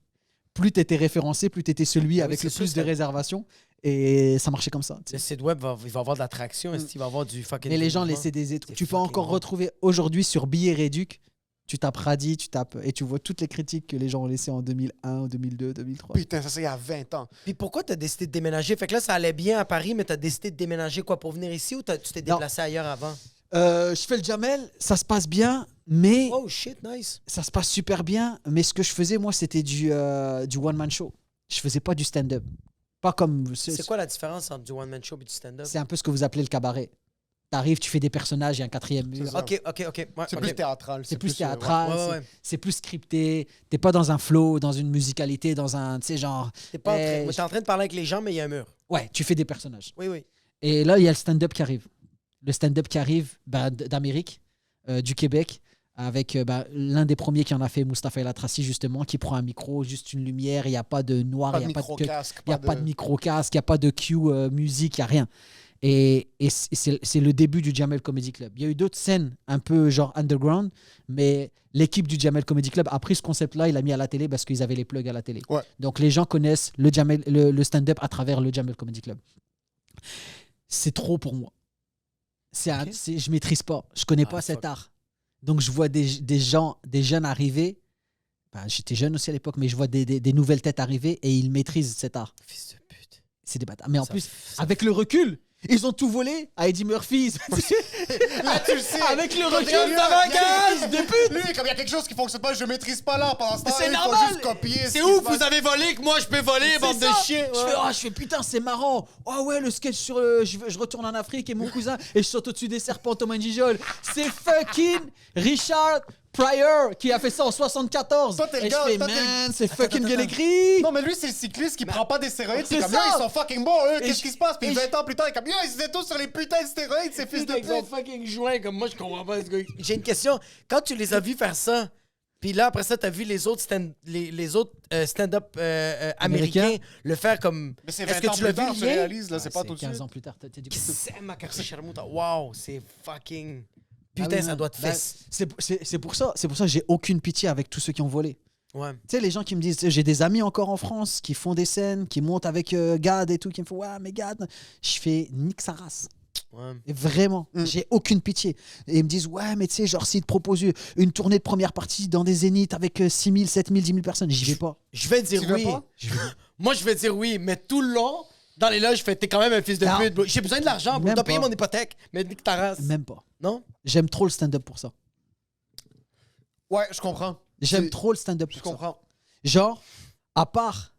plus tu étais référencé, plus tu étais celui Ah oui, avec c'est le sûr, plus de c'est- réservations. Et ça marchait comme ça. tu sais. Le site web, il va avoir de l'attraction, il va avoir du fucking. Et les gens mouvement. laissaient des étoiles. C'est Tu peux fucking encore bon. retrouver aujourd'hui sur Billets Réduc. Tu tapes Radi, tu tapes et tu vois toutes les critiques que les gens ont laissées en 2001, 2002, 2003. Putain, ça, c'est il y a 20 ans. Puis pourquoi t'as décidé de déménager? Fait que là, ça allait bien à Paris, mais t'as décidé de déménager quoi pour venir ici ou tu t'es Non. déplacé ailleurs avant? Je fais le Jamel, ça se passe bien, mais Oh shit, nice. ça se passe super bien. Mais ce que je faisais, moi, c'était du one-man show. Je faisais pas du stand-up. Pas comme. C'est quoi la différence entre du one-man show et du stand-up? C'est un peu ce que vous appelez le cabaret. T'arrives, tu fais des personnages, il y a un quatrième mur. ça. Ok. Ouais, C'est ok. plus théâtral. C'est plus ouais. théâtral, ouais, c'est- ouais. c'est plus scripté. T'es pas dans un flow, dans une musicalité, dans un. Tu sais, genre. T'es pas en train... Eh, t'es en train de parler avec les gens, mais il y a un mur. Ouais, tu fais des personnages. Oui, oui. Et là, il y a le stand-up qui arrive. Le stand-up qui arrive d'Amérique, du Québec, avec l'un des premiers qui en a fait, Mustapha El Atrassi, justement, qui prend un micro, juste une lumière, il n'y a pas de noir, Pas il de n'y a pas de micro-casque. il n'y a pas de micro-casque, il n'y a pas de cue musique, il n'y a rien. Et c'est le début du Jamel Comedy Club. Il y a eu d'autres scènes un peu genre underground, mais l'équipe du Jamel Comedy Club a pris ce concept-là, il l'a mis à la télé parce qu'ils avaient les plugs à la télé. Ouais. Donc les gens connaissent le stand-up à travers le Jamel Comedy Club. C'est trop pour moi. Ok. Je maîtrise pas. Je connais pas cet fuck. art. Donc je vois des jeunes arriver. Ben, j'étais jeune aussi à l'époque, mais je vois des nouvelles têtes arriver et ils maîtrisent cet art. Fils de pute. C'est des bâtards. Mais en Ça- plus, ça- avec le recul, ils ont tout volé à Eddie Murphy. Là, tu le sais. Avec le Quand recul, il y a- ça va, il y a- gaz, des putes. Lui, comme il y a quelque chose qui fonctionne pas, je maîtrise pas là. Pendant ce temps, C'est il faut normal. juste copier. ce C'est qui ouf, se passe. vous avez volé que moi je peux voler, bande de ça. chiens. Je fais putain, c'est marrant. Oh ouais, le sketch sur je retourne en Afrique et mon cousin et je saute au-dessus des serpents Thomas Gijol. C'est fucking Richard Pryor qui a fait ça en 74. Toi, t'es le Et gars, je fais toi, t'es le- man, c'est fucking bien écrit. Non, mais lui, c'est le cycliste qui prend pas des stéroïdes. C'est c'est comme, ça. yo, ils sont fucking bons, eux. Et Qu'est-ce je- qui se passe? Puis et 20 ans plus tard, il est comme, yo, ils étaient tous sur les putains de stéroïdes, ces fils de Avec son pute. fucking joint, comme moi je comprends pas ce gars. J'ai une question. Quand tu les as vus faire ça, puis là après ça, t'as vu les autres stand-up américains le faire comme. Mais c'est Est-ce 20 que ans tu l'as plus vu tard, tu lien? réalises, là, c'est pas tout de 15 suite. ans plus tard, t'as dit. C'est ma carte charmouta. Wow, c'est fucking. Putain, Ah oui, ça man. doit te Ben, fesser. c'est pour ça que j'ai aucune pitié avec tous ceux qui ont volé. Ouais. Tu sais, les gens qui me disent, j'ai des amis encore en France qui font des scènes, qui montent avec Gad et tout, qui me font, ouais, mais Gad, je fais nique sa race. Ouais. Et vraiment, j'ai aucune pitié. Et ils me disent, ouais, mais tu sais, genre, s'ils te proposent une tournée de première partie dans des zéniths avec 6 000, 7 000, 10 000 personnes, j'y vais pas. Je vais dire Tu veux oui. pas? Moi, je vais dire oui, mais tout le long, dans les loges, je fais, t'es quand même un fils de Non. pute, bro. J'ai besoin de l'argent, bro. Je Même dois payer pas. mon hypothèque, mais nique ta race. Même pas. Non? J'aime trop le stand-up pour ça. Ouais, je comprends. J'aime C'est- trop le stand-up Je pour ça. comprends. Genre, à part,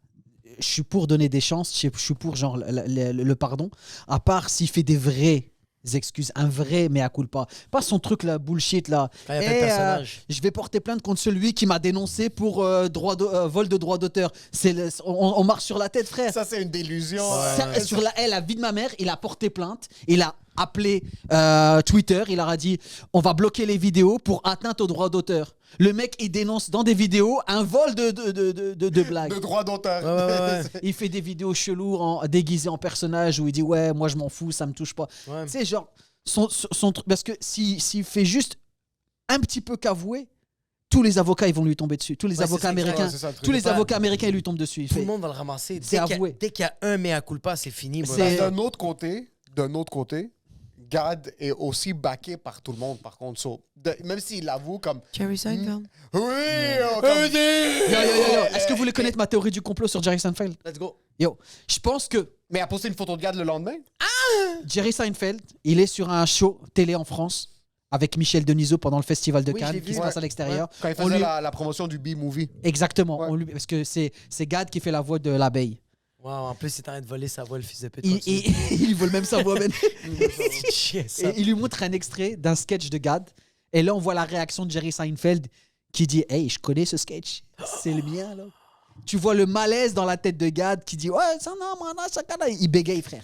je suis pour donner des chances, je suis pour genre le pardon, à part s'il fait des vraies excuses, un vrai mea culpa. Pas son truc là, bullshit là. Quand il y a plein de personnages. Je vais porter plainte contre celui qui m'a dénoncé pour vol de droit d'auteur. On marche sur la tête, frère. Ça, c'est une délusion. Sur la vie de ma mère, il a porté plainte, il a appelé Twitter, il leur a dit on va bloquer les vidéos pour atteinte au droit d'auteur. Le mec, il dénonce dans des vidéos un vol de blagues. De droit d'auteur. Ouais. Il fait des vidéos cheloues déguisées en personnage où il dit ouais, moi je m'en fous, ça me touche pas. Ouais. Tu sais, genre, son truc. Parce que s'il fait juste un petit peu qu'avouer, tous les avocats ils vont lui tomber dessus. Tous les Ouais, avocats c'est ça, américains, ouais, c'est ça le truc. tous les Pas- avocats américains ils lui tombent dessus. Il Tout fait, le monde va le ramasser. C'est avoué. Dès qu'il y a un mea culpa, c'est fini, bro. C'est- D'un autre côté, Gad est aussi backé par tout le monde, par contre. Même s'il l'avoue comme... Jerry Seinfeld. Oui! Yo, est-ce que vous voulez connaître ma théorie du complot sur Jerry Seinfeld? Let's go. Yo, je pense que Mais il a posté une photo de Gad le lendemain? Jerry Seinfeld, il est sur un show télé en France avec Michel Denisot pendant le festival de Oui, je Cannes l'ai qui vu. se passe à l'extérieur. Quand il On faisait lui- la promotion du B-Movie. Exactement, Ouais. parce que c'est Gad qui fait la voix de l'abeille. Wow, en plus, il est en train de voler sa voix, le fils de pute. Il vole même sa voix, man. Yes, Et il lui montre un extrait d'un sketch de Gad. Et là, on voit la réaction de Jerry Seinfeld qui dit hey, je connais ce sketch. C'est le mien, là. Tu vois le malaise dans la tête de Gad qui dit ouais, ça non, man, chacun. Il bégaye, frère.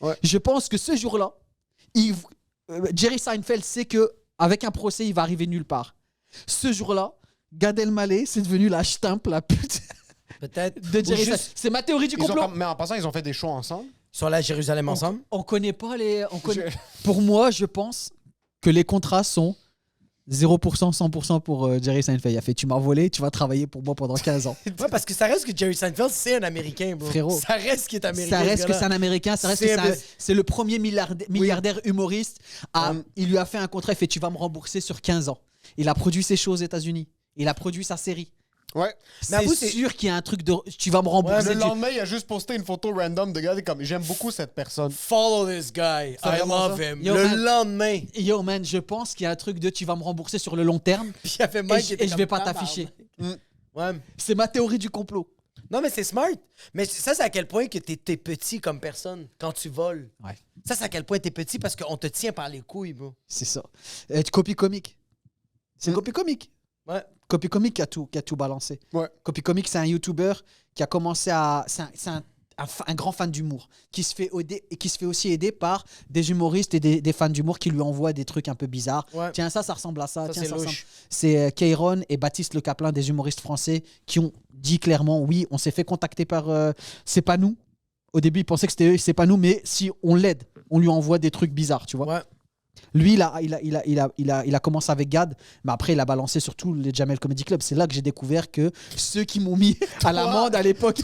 Ouais. Je pense que ce jour-là, Jerry Seinfeld sait que avec un procès, il va arriver nulle part. Ce jour-là, Gad Elmaleh, c'est devenu la ch'timpe, la pute Peut-être. de Jerry Seinfeld. C'est ma théorie du complot. Mais en passant, ils ont fait des shows ensemble. Ils sont là à Jérusalem ensemble. On connaît pas les. Pour moi, je pense que les contrats sont 0%, 100% pour Jerry Seinfeld. Il a fait tu m'as volé, tu vas travailler pour moi pendant 15 ans. Ouais, parce que ça reste que Jerry Seinfeld, c'est un Américain, bro. Frérot. Ça reste qu'il est Américain. Ça reste ce que gars-là. c'est un Américain, ça reste que c'est le premier milliardaire humoriste. Il lui a fait un contrat, il fait tu vas me rembourser sur 15 ans. Il a produit ses shows aux États-Unis. Il a produit sa série. Ouais. Mais avoue, C'est sûr qu'il y a un truc de tu vas me rembourser. Le lendemain, il a juste posté une photo random de Gad comme j'aime beaucoup cette personne. Follow this guy. C'est I vraiment love ça. him. Yo, le man. lendemain. Yo man, je pense qu'il y a un truc de tu vas me rembourser sur le long terme Puis il y avait Mike qui était et je vais comme, pas tabarnak. t'afficher. Ouais. C'est ma théorie du complot. Non, mais c'est smart. Mais ça, c'est à quel point que t'es petit comme personne quand tu voles. Ouais. Ça, c'est à quel point t'es petit parce qu'on te tient par les couilles, bro. C'est ça. Copie comique. C'est Copie comique. Ouais. Copy Comic qui a tout balancé. Ouais. Copy Comic, c'est un YouTuber qui a commencé à. C'est un grand fan d'humour qui se fait aussi aider par des humoristes et des fans d'humour qui lui envoient des trucs un peu bizarres. Ouais. Tiens, ça ressemble à ça. Ça, Tiens, c'est ça ressemble. louche. C'est Keyron et Baptiste Le Caplin, des humoristes français, qui ont dit clairement oui, on s'est fait contacter par. C'est pas nous. Au début, ils pensaient que c'était eux, c'est pas nous, mais si on l'aide, on lui envoie des trucs bizarres, tu vois. Ouais. Lui, il a commencé avec Gad, mais après, il a balancé sur tous les Jamel Comedy Club. C'est là que j'ai découvert que ceux qui m'ont mis à l'amende à l'époque.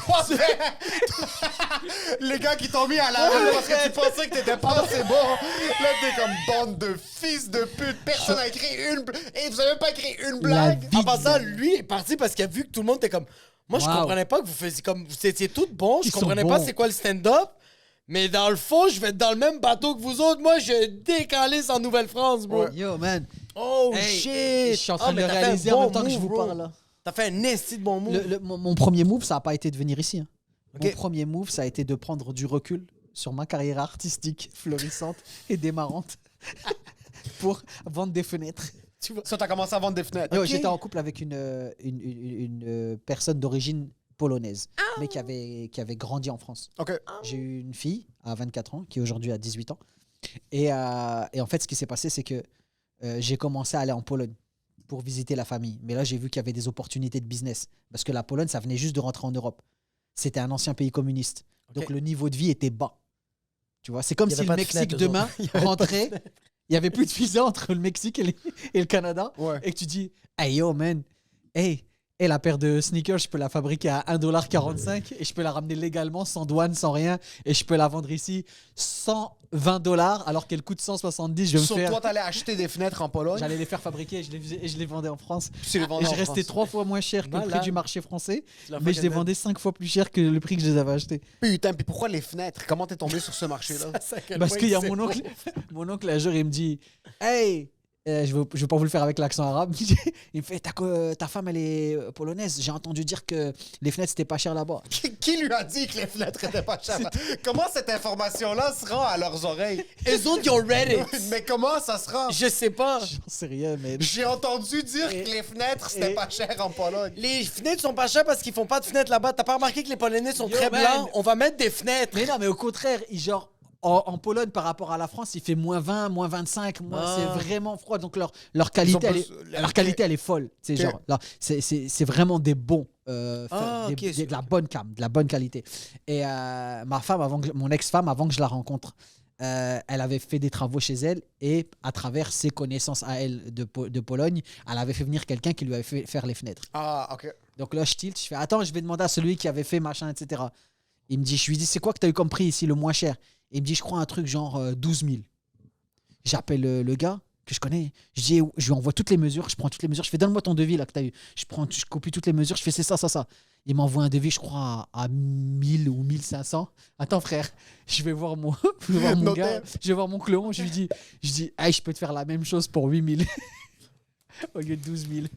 Les gars qui t'ont mis à la rue parce que tu pensais que t'étais pas assez bon. Là, t'es comme bande de fils de pute. Personne n'a écrit une blague. Et vous avez même pas écrit une blague. En passant, lui est parti parce qu'il a vu que tout le monde était comme. Moi, je Wow. comprenais pas que vous faisiez comme. Vous étiez tous bons. Je Ils sont comprenais pas bons. c'est quoi le stand-up. Mais dans le fond, je vais être dans le même bateau que vous autres. Moi, je décalisse en Nouvelle-France, bro. Yo, man. Oh Hey, shit! Je suis en train de mais le t'as fait un réaliser bon en même temps que je move, vous bro. parle. Là. T'as fait un esti de bon move. Mon premier move, ça n'a pas été de venir ici. Hein. Ok. Mon premier move, ça a été de prendre du recul sur ma carrière artistique florissante et démarrante pour vendre des fenêtres. Tu vois. Ça, t'as commencé à vendre des fenêtres. Yo, Ok. j'étais en couple avec une personne d'origine polonaise, mais qui avait grandi en France. OK. J'ai eu une fille à 24 ans qui aujourd'hui a 18 ans. Et en fait, ce qui s'est passé, c'est que j'ai commencé à aller en Pologne pour visiter la famille. Mais là, j'ai vu qu'il y avait des opportunités de business. Parce que la Pologne, ça venait juste de rentrer en Europe. C'était un ancien pays communiste. Ok. Donc le niveau de vie était bas. Tu vois, c'est comme Il y si avait le pas de Mexique fenêtre, eux demain autres. Il y avait pas de rentrait. Il n'y avait plus de visa entre le Mexique et le Canada. Ouais. Et que tu dis, hey yo, man, hey, Et la paire de sneakers, je peux la fabriquer à 1,45$ et je peux la ramener légalement, sans douane, sans rien. Et je peux la vendre ici $120 alors qu'elle coûte 170. Je vais me Sur faire... toi, t'allais acheter des fenêtres en Pologne. J'allais les faire fabriquer et je les vendais en France. Tu les vendais Et je en restais France. 3 fois moins cher que le prix Malade. du marché français. la Mais je les fucking vendais 5 fois plus cher que le prix que je les avais achetés. Putain, puis pourquoi les fenêtres? Comment t'es tombé sur ce marché-là? Parce qu'il y a mon oncle un jour, il me dit Hey, je veux pas vous le faire avec l'accent arabe. Il me fait ta femme, elle est polonaise. J'ai entendu dire que les fenêtres, c'était pas cher là-bas. Qui lui a dit que les fenêtres étaient pas chères? Comment cette information-là se rend à leurs oreilles? Eux autres, ils ont Reddit. Mais comment ça se rend? Je sais pas. J'en sais rien, mais. J'ai entendu dire que les fenêtres, c'était pas cher en Pologne. Les fenêtres sont pas chères parce qu'ils font pas de fenêtres là-bas. T'as pas remarqué que les Polonais sont Yo, très man. blancs? On va mettre des fenêtres. Mais non, mais au contraire, genre. En Pologne, par rapport à la France, il fait moins 20, moins 25. C'est vraiment froid. Donc, leur qualité, leur qualité, elle est folle. C'est Ok. genre, là, c'est vraiment des bons. Ok, de la bonne cam, de la bonne qualité. Et ma femme, mon ex-femme, avant que je la rencontre, elle avait fait des travaux chez elle et à travers ses connaissances à elle de Pologne, elle avait fait venir quelqu'un qui lui avait fait faire les fenêtres. Ah, OK. Donc là, je tilte, je fais attends, je vais demander à celui qui avait fait machin, etc. Il me dit, je lui dis, c'est quoi que tu as eu comme prix ici, le moins cher? Il me dit, je crois un truc genre 12 000. J'appelle le gars que je connais. Je lui envoie toutes les mesures. Je prends toutes les mesures. Je fais, donne-moi ton devis là que tu as eu. Je copie toutes les mesures. Je fais, c'est ça, ça, ça. Il m'envoie un devis, je crois, à 1000 ou 1500. Attends, frère, je vais voir mon gars. Je vais voir mon clone. Je lui dis, hey, je peux te faire la même chose pour 8000 au lieu de 12 000.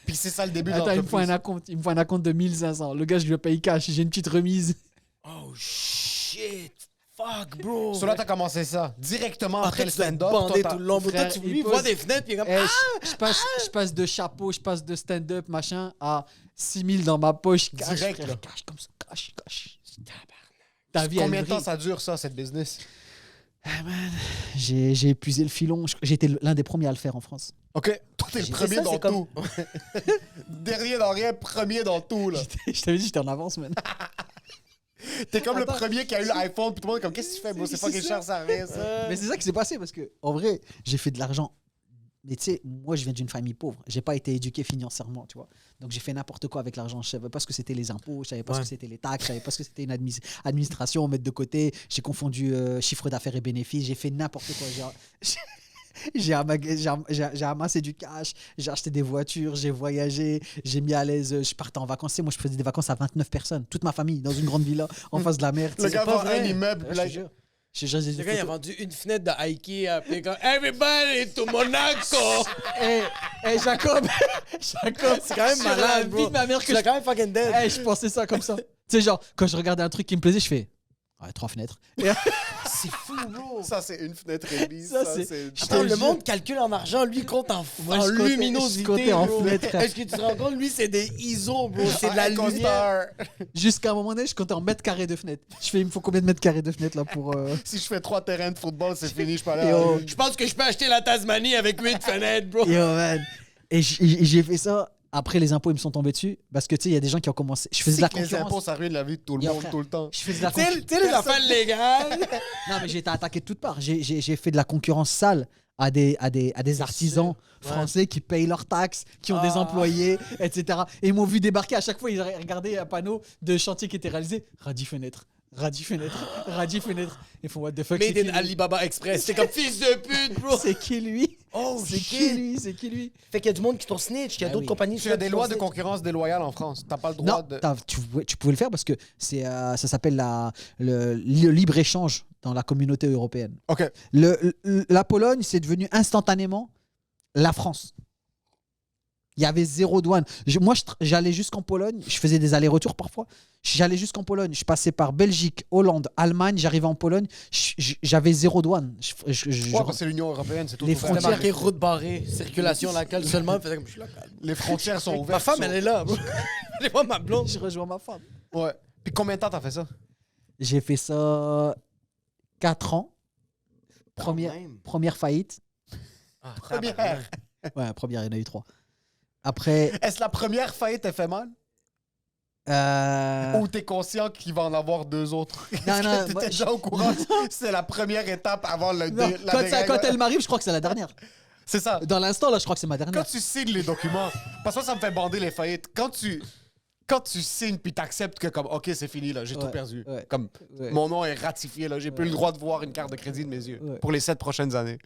Puis c'est ça le début de Attends, il me faut l'entreprise. un acompte. Il me faut un acompte de 1500. Le gars, je lui paye cash. J'ai une petite remise. Oh shit. Fuck, bro. Sur là, t'as commencé ça. Directement Après, après le tu dois stand-up. bander toi, tout le long. Toi, Frère, tu il lui pose- vois des fenêtres, puis il est comme... Eh, je passe de chapeau, je passe de stand-up, machin, à 6000 dans ma poche. Cash, Direct, frère, là. cash comme ça. Cash. Ta vie, Combien elle de temps brille. ça dure, ça, cette business? J'ai épuisé le filon. J'ai été l'un des premiers à le faire en France. OK. Toi, t'es le J'ai premier fait ça, dans c'est tout. Dernier dans rien, premier dans tout, là. Je t'avais dit, j'étais en avance, man. T'es comme Attends. le premier qui a eu l'iPhone, puis tout le monde est comme, qu'est-ce que tu fais, bro? C'est pas quelque chose, ça rien, ça. Mais c'est ça qui s'est passé parce que, en vrai, j'ai fait de l'argent. Mais tu sais, moi, je viens d'une famille pauvre. J'ai pas été éduqué financièrement, tu vois. Donc, j'ai fait n'importe quoi avec l'argent. Je savais pas ce que c'était les impôts, je savais pas ce que c'était les taxes, je savais pas ce que c'était une administration, mettre de côté. J'ai confondu chiffre d'affaires et bénéfices. J'ai fait n'importe quoi. J'ai amassé du cash, j'ai acheté des voitures, j'ai voyagé, j'ai mis à l'aise. Je partais en vacances. Tu sais, moi, je faisais des vacances à 29 personnes, toute ma famille, dans une grande villa, en face de la mer. tu Le sais. gars pas vend un vrai. immeuble, Ouais, là, je te jure. Je te jure, j'ai des Le gars, il a photos. vendu une fenêtre de Ikea, puis il est comme... Everybody to Monaco. Hey, Jacob, Jacob, C'est quand même sur la malade, vie bro. de ma mère que Tu l'as quand même fucking dead. Hey, je pensais ça comme ça. Tu sais, genre, quand je regardais un truc qui me plaisait, je fais 3 fenêtres. Et C'est fou, bro. Ça, c'est une fenêtre et demie. Ça, Ça, c'est- c'est... Je Attends, te le jure. monde calcule en argent, lui il compte en, Moi, en je comptais- luminosité. je comptais en bro. fenêtre. Est-ce que tu te rends compte, lui c'est des ISO, bro, c'est de la Un lumière. costard. Jusqu'à un moment donné, je comptais en mètres carrés de fenêtres. Je fais, il me faut combien de mètres carrés de fenêtres là pour. Si je fais 3 terrains de football, c'est fini, je peux aller Et à la oh, lune. Je pense que je peux acheter la Tasmanie avec 8 fenêtres, bro. Yo, man. Et j'ai fait ça. Après, les impôts, ils me sont tombés dessus. Parce que tu sais, il y a des gens qui ont commencé. Je faisais de la C'est que les impôts, concurrence. ça ruine la vie de tout le Yo, monde, frère. tout le temps. Je faisais de la Tu sais, concurrence. tu sais, les affaires légales. Non, mais j'ai été attaqué de toutes parts. J'ai fait de la concurrence sale à des artisans français qui payent leurs taxes, qui ont des Ah. employés, etc. Et ils m'ont vu débarquer à chaque fois. Ils regardaient un panneau de chantier qui était réalisé. Radis fenêtre. Radis fenêtre. Radis fenêtre. Ils font what the fuck. Made c'est qui, in lui Alibaba Express. C'est comme fils de pute, bro. C'est qui lui? Oh, C'est shit. qui lui? C'est qui lui? Fait qu'il y a du monde qui t'ont snitch, qu'il y a Ah d'autres oui. compagnies. Tu as des qui t'ont lois de snitch. concurrence déloyale en France. T'as pas le droit Non, de... tu pouvais le faire parce que ça s'appelle le libre-échange dans la communauté européenne. OK. La Pologne, c'est devenu instantanément la France. Il y avait zéro douane. Moi, j'allais jusqu'en Pologne. Je faisais des allers-retours parfois. J'allais jusqu'en Pologne. Je passais par Belgique, Hollande, Allemagne. J'arrivais en Pologne. J'avais zéro douane. Ouais, parce que c'est l'Union européenne, c'est tout Les ouvert. C'était frontières. marqué route barrée, circulation locale seulement. Faisait comme je suis local. Les frontières sont ouvertes. Ma femme, elle est là, bro. Allez voir ma blonde. je rejoins ma femme. Ouais. Puis combien de temps t'as fait ça? J'ai fait ça 4 ans. Première faillite. Ah, Première. Ouais, première, il y en a eu 3. Après, Est-ce la première faillite t'a fait mal? Ou t'es conscient qu'il va en avoir 2 autres? Non, non, T'étais moi, déjà au courant que c'est la première étape avant le non, la quand dérègle? elle m'arrive, je crois que c'est la dernière. C'est ça. Dans l'instant, là, je crois que c'est ma dernière. Quand tu signes les documents, parce que ça me fait bander les faillites. Quand tu signes puis t'acceptes que comme OK, c'est fini là, j'ai tout Ouais, perdu. ouais, Comme ouais. mon nom est ratifié là, j'ai plus le droit de voir une carte de crédit de mes yeux Ouais. pour les 7 prochaines années.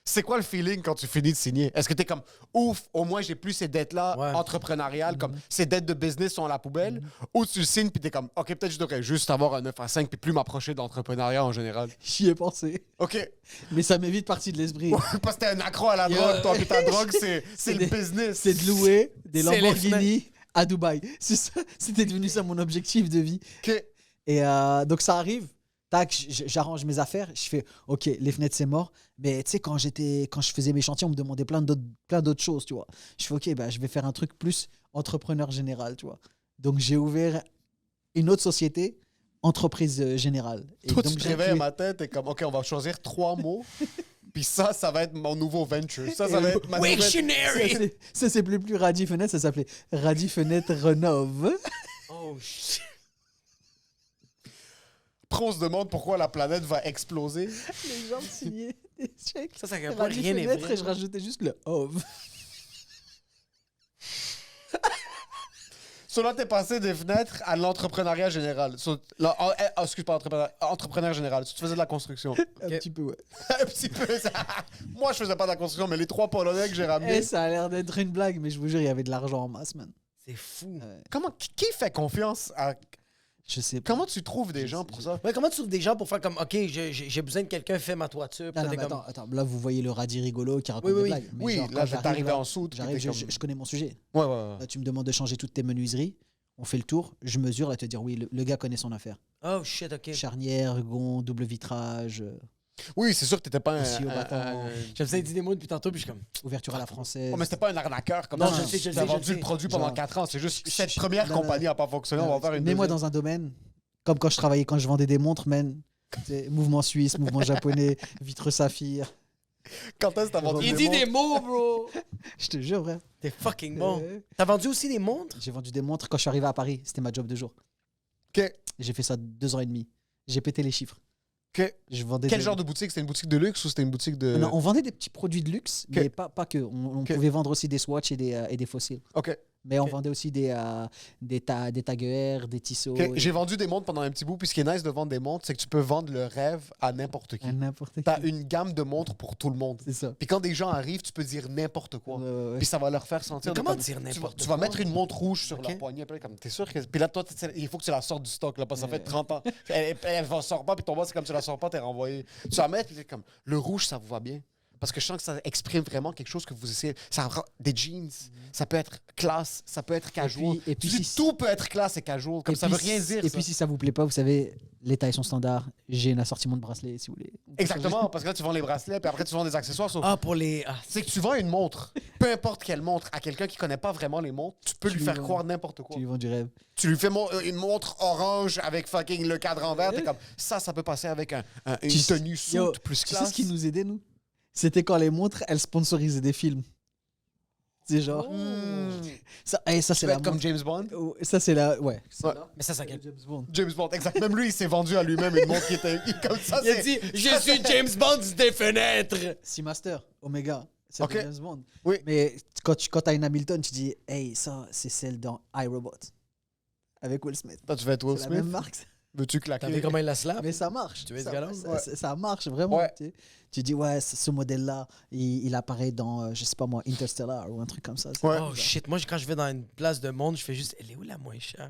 C'est quoi le feeling quand tu finis de signer? Est-ce que t'es comme ouf, au moins j'ai plus ces dettes-là Ouais. entrepreneuriales, comme ces dettes de business sont à la poubelle, ou tu le signes puis t'es comme OK, peut-être je devrais juste avoir un 9 à 5 puis plus m'approcher d'entrepreneuriat en général. J'y ai pensé. OK. Mais ça m'est vite parti de l'esprit. Parce que t'es un accro à la Yo. drogue, toi, puis ta drogue, c'est le des- business. C'est de louer des C'est les Lamborghini à Dubaï. C'est ça, c'était devenu ça mon objectif de vie. OK. Et donc ça arrive, tac, j'arrange mes affaires, je fais OK, les fenêtres c'est mort, mais tu sais quand je faisais mes chantiers, on me demandait plein d'autres choses, tu vois. Je fais OK, bah, je vais faire un truc plus entrepreneur général, tu vois. Donc j'ai ouvert une autre société, entreprise générale. Et Toi, donc, tu te j'ai réveilles inclus- à ma tête et comme, OK, on va choisir 3 mots. Puis ça va être mon nouveau venture. Ça va être ma nouvelle... Wiktionary! Ça s'appelait plus Radi Fenêtre, ça s'appelait Radi Fenêtre Renove. Oh, shit. Après, on se demande pourquoi la planète va exploser. Les gens signaient des chèques. Ça, à Radi rien n'est Fenêtre vrai. et je rajoutais juste le Ov. So là, t'es passé des fenêtres à l'entrepreneuriat général. Excuse-moi, entrepreneur général. Tu faisais de la construction. Un petit peu, ouais. Un petit peu. Moi, je faisais pas de la construction, mais les 3 Polonais que j'ai ramenés... Eh, ça a l'air d'être une blague, mais je vous jure, il y avait de l'argent en masse, man. C'est fou. Qui fait confiance à... Je sais pas. Comment tu trouves des gens pour ça? Ouais, comment tu trouves des gens pour faire comme, OK, j'ai besoin de quelqu'un, fait ma toiture. Puis Non, toi, non, t'es mais comme, attends, là, vous voyez le radis rigolo qui raconte Oui, oui, des oui. blagues. Mais Oui, genre, là, quand t'es j'arrive arrivé là, en soude, puis J'arrive, t'es comme- je connais mon sujet. Ouais. Là, tu me demandes de changer toutes tes menuiseries. On fait le tour, je mesure et te dire oui, le gars connaît son affaire. oh shit, OK. Charnière, gonds, double vitrage, Oui, c'est sûr que t'étais pas Aussi au bâton. J'aime ça, il dit des mots depuis tantôt, puis je suis comme, ouverture à la française. Oh, mais c'était pas un arnaqueur comme Non, ça. je sais, je T'as sais, vendu je le sais. produit pendant Genre- 4 ans. C'est juste cette première Non, non, compagnie n'a pas fonctionné. On va faire une Mets-moi deuxième. dans un domaine, comme quand je travaillais, quand je vendais des montres, man. C'est mouvement suisse, mouvement japonais, vitre saphir. Quand est-ce que t'as vendu il des dit des montres? mots, bro. Je te jure, vrai. T'es fucking bon. Euh, T'as vendu aussi des montres? J'ai vendu des montres quand je suis arrivé à Paris. C'était ma job de jour. OK. J'ai fait ça 2 ans et demi. J'ai pété les chiffres. OK. Je vendais Quel des- genre de boutique? C'était une boutique de luxe ou c'était une boutique de... Non, on vendait des petits produits de luxe, Ok. mais pas que. On Ok. pouvait vendre aussi des Swatch et des fossiles. OK. Mais on Ok. vendait aussi des tagueurs, des tisseaux. OK. J'ai vendu des montres pendant un petit bout. Puis ce qui est nice de vendre des montres, c'est que tu peux vendre le rêve à n'importe qui. à n'importe T'as qui. une gamme de montres pour tout le monde. C'est ça. Puis quand des gens arrivent, tu peux dire n'importe quoi. Ouais. Puis ça va leur faire sentir... Mais de comment comme- dire tu vas- n'importe Tu vas quoi? mettre une montre rouge sur Ok. leur poignet. Puis là, comme, t'es sûr que... Puis là, toi, il faut que tu la sortes du stock. Là, parce que ça fait 30 ans. Elle sort pas. Puis ton boss, c'est comme tu la sors pas, t'es renvoyé. Tu la mets, puis t'es comme... Le rouge, ça vous va bien. Parce que je sens que ça exprime vraiment quelque chose que vous essayez. Ça rend des jeans, ça peut être classe, ça peut être casual. et puis Tu dis, si- tout peut être classe et casual. Comme Et ça puis veut rien si- dire. Et ça. puis si ça vous plaît pas, vous savez, les tailles sont standards. J'ai un assortiment de bracelets si vous voulez. On peut Exactement, parce que là, tu vends les bracelets, puis après, tu vends des accessoires. Ah, pour les... Ah, C'est que tu vends une montre, peu importe quelle montre, à quelqu'un qui connaît pas vraiment les montres, tu peux Tu lui lui faire vends- croire n'importe quoi. Tu lui vends du rêve. Tu lui fais une montre orange avec fucking le cadran vert, t'es comme ça peut passer avec une Tu sais- tenue Yo, soute plus Tu sais classe. ce qui nous aidait, nous? C'était quand les montres, elles sponsorisaient des films. C'est genre. Ça, ça Tu c'est peux la être comme montre- James Bond. Oh, ça, c'est la. Ouais. Ouais. mais ça, ça... James Bond. James Bond, exact. Même lui, il s'est vendu à lui-même une montre qui était comme ça. Il a dit, je suis James Bond des fenêtres. Seamaster, Omega. C'est Ok. de James Bond. Oui. Mais quand tu as une Hamilton, tu dis, hey, ça, c'est celle dans iRobot. Avec Will Smith. Toi, tu fais Will C'est la même Smith. marque. Veux-tu T'as vu claquer? comment il la slap? Mais ça marche. Tu veux être ça, galant? ça marche vraiment. Ouais. Tu dis, ouais, ce modèle-là, il apparaît dans, je sais pas moi, Interstellar ou un truc comme ça. C'est Ouais. Oh shit, moi quand je vais dans une place de monde, je fais juste, elle est où la moins chère?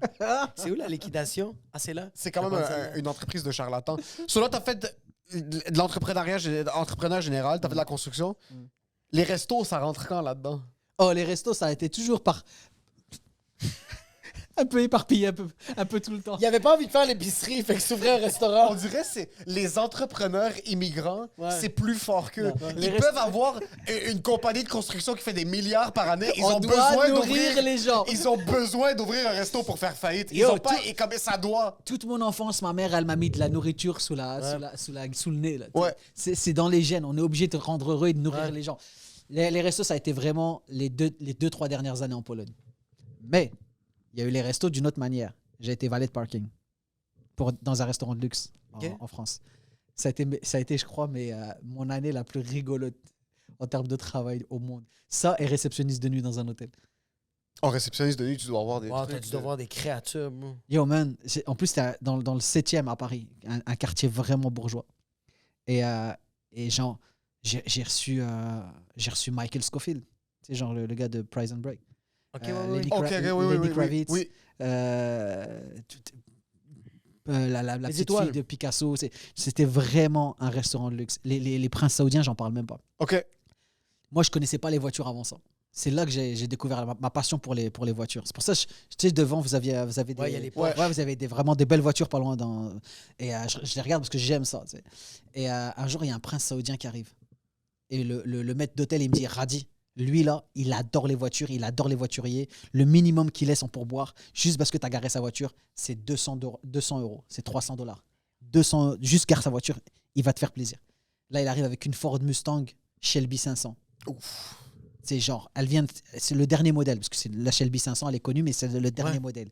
C'est où la liquidation? Ah, c'est là? C'est quand Ça même prend ça, une entreprise de charlatans. Sur là, t'as fait de l'entrepreneuriat entrepreneur général, t'as fait de la construction. Les restos, ça rentre quand là-dedans? Oh, les restos, ça a été toujours par. un peu éparpillé, un peu tout le temps. Il avait pas envie de faire l'épicerie, fait que s'ouvrait un restaurant. On dirait que c'est les entrepreneurs immigrants, Ouais. c'est plus fort qu'eux. Ouais. Ils Les peuvent avoir une compagnie de construction qui fait des milliards par année. Ils On ont doit besoin nourrir d'ouvrir les gens. Ils ont besoin d'ouvrir un resto pour faire faillite. Ils Yo, ont pas tout- et comme ça doit. Toute mon enfance, ma mère, elle m'a mis de la nourriture sous le nez. Là, tu Ouais. sais. C'est dans les gènes. On est obligé de rendre heureux et de nourrir Ouais. les gens. Les restos, ça a été vraiment les 2-3 dernières années en Pologne. Mais il y a eu les restos d'une autre manière. J'ai été valet de parking dans un restaurant de luxe Ok. en France. Ça a été, je crois, mon année la plus rigolote. en termes de travail au monde. Ça et réceptionniste de nuit dans un hôtel. En réceptionniste de nuit, tu dois avoir des Wow, trucs. tu dois voir des créatures, moi. Yo, man, en plus, t'es dans le 7e à Paris, un quartier vraiment bourgeois. Et genre, j'ai reçu Michael Scofield. C'est genre le gars de Prison Break. Ok, Lenny oui, Kravitz. oui. La Les petite étoiles. fille de Picasso. C'était vraiment un restaurant de luxe. Les princes saoudiens, j'en parle même pas. OK. Moi, je connaissais pas les voitures avant ça. C'est là que j'ai découvert ma passion pour les voitures. C'est pour ça que tu sais, devant, vous avez des, Ouais, il y a les Porsche. ouais, vous avez vraiment des belles voitures pas loin. Et je les regarde parce que j'aime ça. Tu sais. Et un jour, il y a un prince saoudien qui arrive. Et le maître d'hôtel, il me dit, Radi, lui là, il adore les voitures, il adore les voituriers. Le minimum qu'il laisse en pourboire, juste parce que tu as garé sa voiture, c'est 200 €. C'est $300. 200, juste gare sa voiture, il va te faire plaisir. Là, il arrive avec une Ford Mustang Shelby 500. Ouf. C'est genre, c'est le dernier modèle, parce que la Shelby 500, elle est connue, mais c'est le dernier modèle.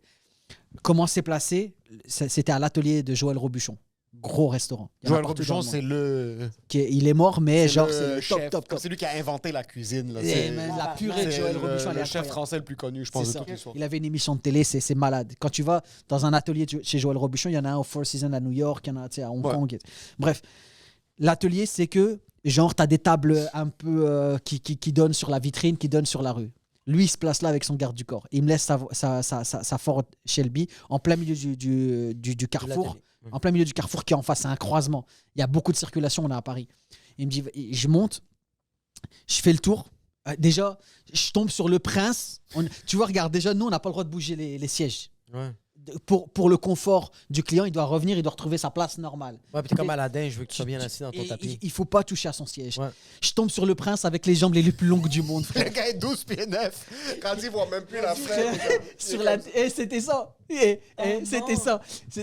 Comment c'est placé? C'était à l'atelier de Joël Robuchon. Gros restaurant. Il y en a Joël partout dans Robuchon, le monde. c'est le... Il est mort, mais genre, le c'est le chef. top. C'est lui qui a inventé la cuisine. Là. Et C'est man, la purée de Joël Robuchon, elle est le chef incroyable. français le plus connu, je pense, C'est de ça. toute l'histoire. Il avait une émission de télé, c'est malade. Quand tu vas dans un atelier chez Joël Robuchon, il y en a un au Four Seasons à New York, il y en a à Hong Kong. Bref, l'atelier, c'est que, genre, tu as des tables un peu qui donnent sur la vitrine, qui donnent sur la rue. Lui, il se place là avec son garde du corps. Il me laisse sa Ford Shelby en plein milieu du carrefour. En plein milieu du carrefour qui est en face, c'est un croisement. Il y a beaucoup de circulation, on est à Paris. Il me dit, je monte, je fais le tour. Déjà, je tombe sur le prince. Tu vois, regarde, déjà, nous, on n'a pas le droit de bouger les sièges. Ouais. Pour le confort du client, il doit revenir, il doit retrouver sa place normale. Ouais, puis t'es comme Aladdin, je veux que tu sois bien assis dans ton Et tapis. il faut pas toucher à son siège. Ouais. Je tombe sur le prince avec les jambes les plus longues du monde, frère. Le gars est 12 pieds 9. Quand il voit même plus la Frère, frère. c'était ça. C'était ça.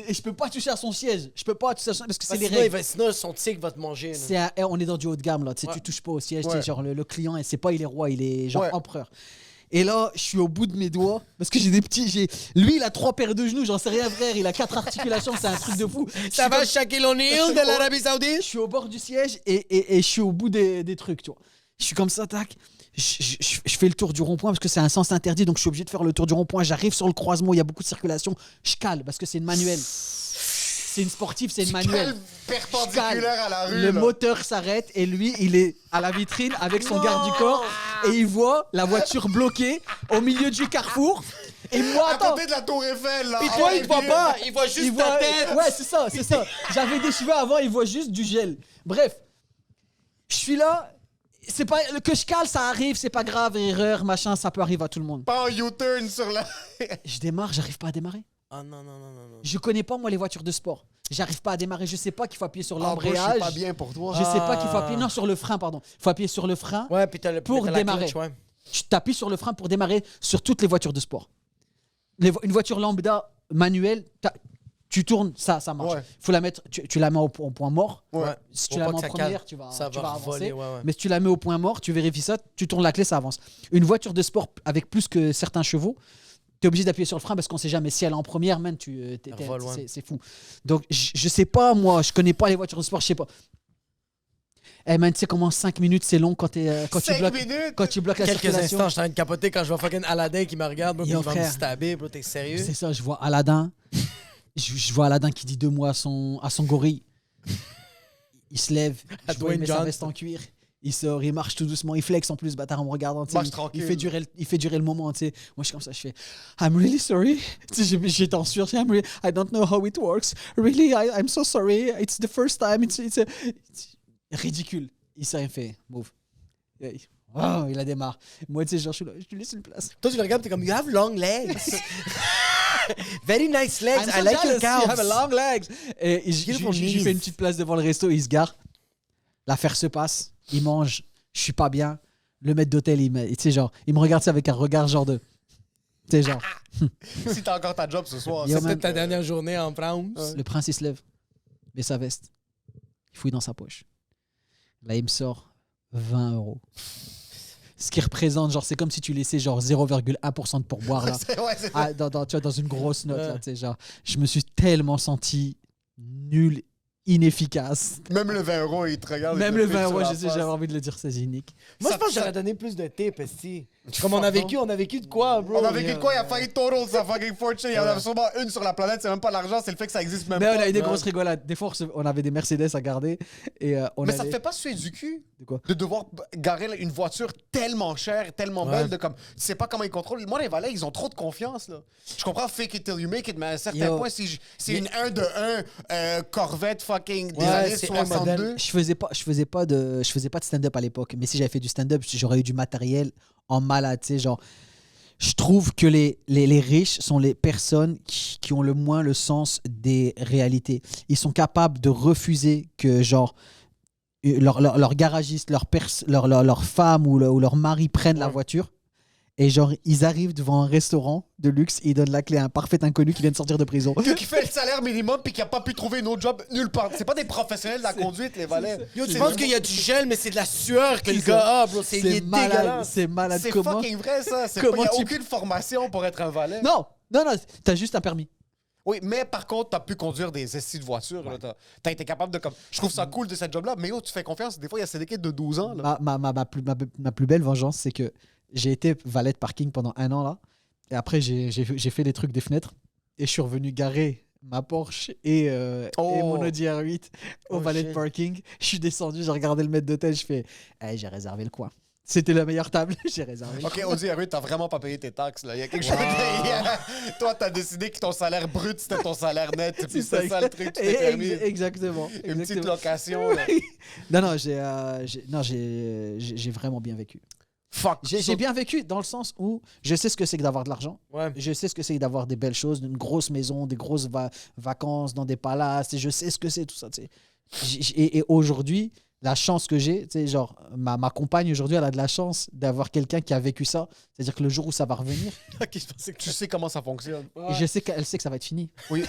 Et je peux pas toucher à son siège. Je peux pas toucher à son parce que c'est les Sinon, règles. sinon, son tigre va te manger. là. On est dans du haut de gamme là. Tu sais, Ouais. tu touches pas au siège. Tu Ouais. sais, genre le client, et c'est pas il est roi, il est genre Ouais. empereur. Et là, je suis au bout de mes doigts parce que j'ai des petits. Lui, il a 3 paires de genoux. J'en sais rien, frère. Il a 4 articulations. C'est un truc de fou. Ça va, Shaquille O'Neal de l'Arabie Saoudite? Je suis au bord du siège et je suis au bout des trucs, tu vois. Je suis comme ça, tac. Je fais le tour du rond-point parce que c'est un sens interdit, donc je suis obligé de faire le tour du rond-point. J'arrive sur le croisement, il y a beaucoup de circulation. Je cale parce que c'est une manuelle. C'est une sportive, c'est une manuelle. Je cale. Perpendiculaire à la rue. Le là. moteur s'arrête et lui, il est à la vitrine avec son garde du corps et il voit la voiture bloquée au milieu du carrefour. Et moi, À attends. côté de la tour Eiffel, là. Puis Ah, toi, ouais, il te voit vieux. pas, il voit juste Il ta voit- tête. Ouais, c'est ça. J'avais des cheveux avant, il voit juste du gel. Bref, je suis là. C'est pas que je cale, ça arrive, c'est pas grave, erreur, machin, ça peut arriver à tout le monde. Pas en U-turn sur la... Je démarre, j'arrive pas à démarrer. Ah non, non, non, non, non. Je connais pas moi les voitures de sport. J'arrive pas à démarrer, je sais pas qu'il faut appuyer sur Ah, moi, je l'embrayage. suis pas bien pour toi. Je sais pas qu'il faut appuyer non sur le frein pardon. Il faut appuyer sur le frein. Ouais, puis t'as Pour t'as la démarrer. clutch, ouais. Tu t'appuies sur le frein pour démarrer sur toutes les voitures de sport. Une voiture lambda manuelle, tu tournes, ça marche. Ouais. Faut la mettre, tu la mets au point mort. Ouais. Si Faut tu la pas mets en que ça première, cale. tu vas, Ça tu va vas avancer. voler, ouais, ouais. Mais si tu la mets au point mort, tu vérifies ça, tu tournes la clé, ça avance. Une voiture de sport avec plus que certains chevaux, tu es obligé d'appuyer sur le frein parce qu'on sait jamais si elle est en première, man, Elle vole loin. c'est fou. Donc, je sais pas, moi, je connais pas les voitures de sport, je sais pas. Eh man, tu sais comment 5 minutes c'est long quand tu 5 bloques. minutes? Quand tu bloques la Quelques circulation. instants, je suis en train de capoter quand je vois fucking Aladdin qui me regarde, bro, puis Yo, il va me frère. stabber, bro, t'es sérieux? C'est ça, je vois Aladdin. je vois Aladdin qui dit 2 mots à son gorille. Il se lève, À je vois, il Dwayne met sa Johnson. veste en cuir. Il sort, il marche tout doucement, il flex en plus, bâtard, en me regardant. tu sais, Marche tranquille. il fait durer le moment. Tu sais. Moi, je suis comme ça, je fais I'm really sorry. Tu sais, j'étais en sueur, I don't know how it works. Really, I'm so sorry. It's the first time. It's ridicule. Il s'est rien fait. Move. Oh, il a démarre. Moi, tu sais, genre, je lui laisse une place. Toi, tu le regardes, t'es comme, you have long legs. Very nice legs. I'm I so like your jealous, you have calves. long legs. Et Beautiful je lui knees. fais une petite place devant le resto, il se gare. L'affaire se passe, il mange, je suis pas bien. Le maître d'hôtel, tu sais, genre, il me regarde ça avec un regard genre de. Tu sais, genre, Si t'as encore ta job ce soir. Yo, C'est man. peut-être ta dernière journée en France. le prince il se lève, met sa veste, il fouille dans sa poche. Là, il me sort 20 €. Ce qui représente, genre, c'est comme si tu laissais genre 0,1% de pourboire là. Ouais, c'est ça. Tu vois, dans une grosse note, là, Ouais. tu sais, genre, je me suis tellement senti nul, inefficace. Même le 20 €, il te regarde. Même il le te 20 pique sur €, la je sais, face. j'avais envie de le dire, c'est unique. Moi, Ça- je pense que ça- j'aurais donné plus de tips, esti. Comme Fuck on a vécu de quoi, bro? On a vécu de quoi? Il a failli total sa fucking fortune. Il y en a sûrement une sur la planète. C'est même pas l'argent, c'est le fait que ça existe même Mais pas. on a eu des Ouais. grosses rigolades. Des fois, on avait des Mercedes à garder. Et on Mais ça te allait- fait pas suer du cul De quoi? de devoir garer une voiture tellement chère, tellement Ouais. belle, de comme, tu sais pas comment ils contrôlent. Moi, les valets, ils ont trop de confiance, là. Je comprends fake it till you make it, mais à un certain Yo. point, si c'est une 1 de 1 Corvette fucking des Ouais, années c'est un 62. Je faisais pas de stand-up à l'époque. Mais si j'avais fait du stand-up, j'aurais eu du matériel en malade. Tu sais, genre, je trouve que les riches sont les personnes qui ont le moins le sens des réalités. Ils sont capables de refuser que, genre, leur garagiste, leur femme ou leur mari prennent la Ouais. voiture. Et genre, ils arrivent devant un restaurant de luxe et ils donnent la clé à un parfait inconnu qui vient de sortir de prison. Qui fait le salaire minimum puis qui a pas pu trouver une autre job nulle part. C'est pas des professionnels de la conduite, les valets. Yo, tu C'est penses du- qu'il y a du gel, mais c'est de la sueur que le C'est gars a, bro. Il est malade. dégueulasse. C'est malade. C'est Comment? fucking vrai, ça. Il comment n'y a tu- aucune formation pour être un valet. Non, t'as juste un permis. Oui, mais par contre, t'as pu conduire des estis de voiture. Là, t'as été capable de comme. Je trouve ça cool de cette job-là, mais yo, tu fais confiance. Des fois, il y a ces kids de 12 ans. Là. Ma plus belle vengeance, c'est que j'ai été valet de parking pendant 1 an là. Et après, j'ai fait des trucs des fenêtres. Et je suis revenu garer ma Porsche et mon Audi R8 au Oh, valet de shit. parking. Je suis descendu, j'ai regardé le maître d'hôtel, je fais hey, j'ai réservé le coin. C'était la meilleure table, j'ai réservé. Ok, Audi R8, t'as vraiment pas payé tes taxes. Là. Il y a quelque chose. Toi, t'as décidé que ton salaire brut, c'était ton salaire net. Puis c'est ça le truc, tu t'es permis. Exactement. Une petite exactement. location. Là. Non, j'ai vraiment bien vécu. Fuck. J'ai bien vécu dans le sens où je sais ce que c'est que d'avoir de l'argent. Ouais. Je sais ce que c'est d'avoir des belles choses, une grosse maison, des grosses vacances dans des palaces. Et je sais ce que c'est tout ça. Tu sais. Et aujourd'hui, la chance que j'ai, tu sais, genre, ma compagne aujourd'hui, elle a de la chance d'avoir quelqu'un qui a vécu ça. C'est-à-dire que le jour où ça va revenir, Ok, je pensais que Tu sais comment ça fonctionne. et je sais qu'elle sait que ça va être fini. Oui.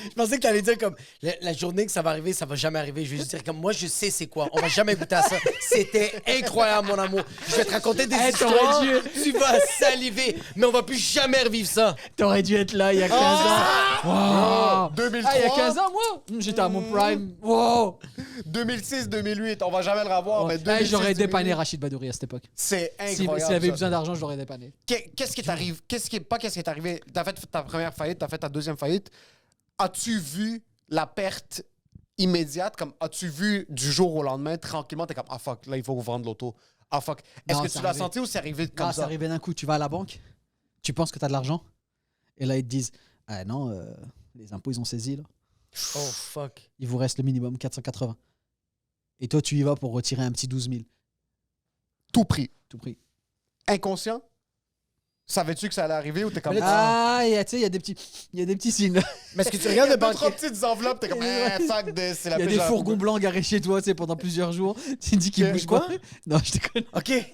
Je pensais que t'allais dire comme la journée que ça va arriver, ça va jamais arriver. Je vais juste dire comme moi, je sais c'est quoi. On va jamais goûter à ça. C'était incroyable, mon amour. Je vais te raconter des Hey, histoires. t'aurais dû- Tu vas saliver, mais on va plus jamais revivre ça. T'aurais dû être là il y a 15 ans. Wow. 2003, Ah, il y a 15 ans, moi J'étais à mon prime. Wow. 2006, 2008, on va jamais le revoir. Mais Hey, 2006, j'aurais 2008, dépanné Rachid Badouri à cette époque. C'est S'il incroyable. avait eu ça. besoin d'argent, je l'aurais dépanné. Qu'est-ce qui t'arrive? Qu'est-ce qui est arrivé? T'as fait ta première faillite, t'as fait ta deuxième faillite. As-tu vu la perte immédiate? Comme as-tu vu du jour au lendemain, tranquillement, t'es comme ah fuck, là il faut vendre l'auto. Ah fuck. Est-ce Non, que c'est tu l'as arrivé. senti ou c'est arrivé comme Ah, ça ça? arrivait d'un coup. Tu vas à la banque, tu penses que tu as de l'argent, et là ils te disent ah non, les impôts ils ont saisi là. Oh fuck. Il vous reste le minimum 480. Et toi tu y vas pour retirer un petit 12 000. Tout pris. Tout pris. Inconscient? Savais-tu que ça allait arriver ou t'es comme Ah, tu sais, il y a des petits signes. là. Mais est-ce que tu il y regardes a le deux, trois banquier? petites enveloppes, t'es comme ah, fuck this, c'est la Il y a pêche des à la fourgons poubelle. blancs garés chez toi, tu sais, pendant plusieurs jours. Tu te dis qu'ils Que- bougent quoi? pas. Non, je te connais. Ok. Genre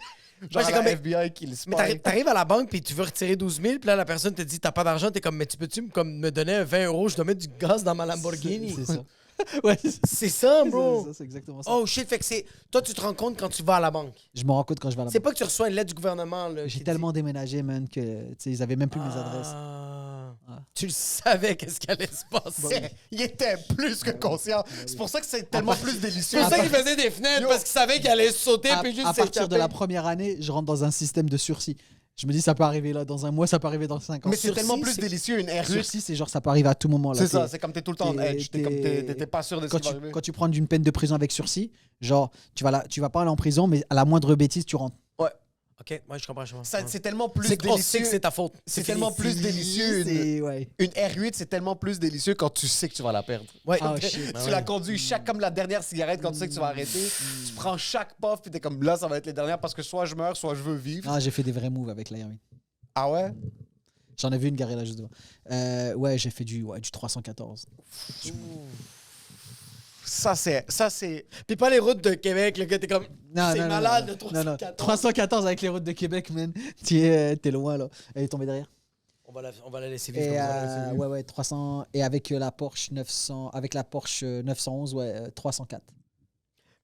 Moi, j'ai la comme- FBI qui le Mais spy. t'arrives à la banque puis tu veux retirer 12 000 puis là la personne te dit t'as pas d'argent, t'es comme mais tu peux-tu me donner 20 €, je dois mettre du gaz dans ma Lamborghini. C'est ça. Ouais, c'est ça. C'est ça, bro. C'est exactement ça. Oh shit, fait que c'est toi tu te rends compte quand tu vas à la banque. Je me rends compte quand je vais à la C'est banque. pas que tu reçois une lettre du gouvernement là, J'ai qui tellement dit- déménagé, man, que tu sais, ils avaient même plus mes adresses. Ah. Ah. Tu le savais qu'est-ce qui allait se passer. Il était plus que conscient. C'est pour ça que c'est tellement plus C'est délicieux. pour ça qu'il faisait des fenêtres Yo. parce qu'il savait qu'il allait sauter puis juste À partir de la s'échapper. première année, je rentre dans un système de sursis. Je me dis, ça peut arriver là dans un mois, ça peut arriver dans 5 ans. Mais c'est Sursis, tellement plus c'est- délicieux une R8. Sursis, c'est genre, ça peut arriver à tout moment. là. C'est ça, T'es- c'est comme t'es tout le temps en t'es- edge. T'es pas sûr de ce quand qui va tu, arriver. quand tu prends une peine de prison avec sursis, genre, tu vas pas aller en prison, mais à la moindre bêtise, tu rentres. OK, moi je comprends. C'est tellement plus C'est qu'on sait délicieux. que c'est ta faute. C'est tellement plus délicieux. C'est- ouais. Une R8, c'est tellement plus délicieux quand tu sais que tu vas la perdre. Ouais. Ah, shit. Tu la conduis comme la dernière cigarette quand tu sais que tu vas arrêter. Tu prends chaque puff puis t'es comme là, ça va être les dernières parce que soit je meurs, soit je veux vivre. Ah, j'ai fait des vrais moves avec la Hermine. Ah ouais? J'en ai vu une garée là juste devant. Ouais, j'ai fait du 314. Ça, c'est. Puis pas les routes de Québec, le gars t'es comme Non, c'est non, non, malade non, de non, non. 314. 314 avec les routes de Québec, man. T'es loin là. Elle est tombée derrière. On va la laisser vivre Et comme ça. ouais, ouais, 300. Et avec la Porsche 900, avec la Porsche 911, ouais, 304.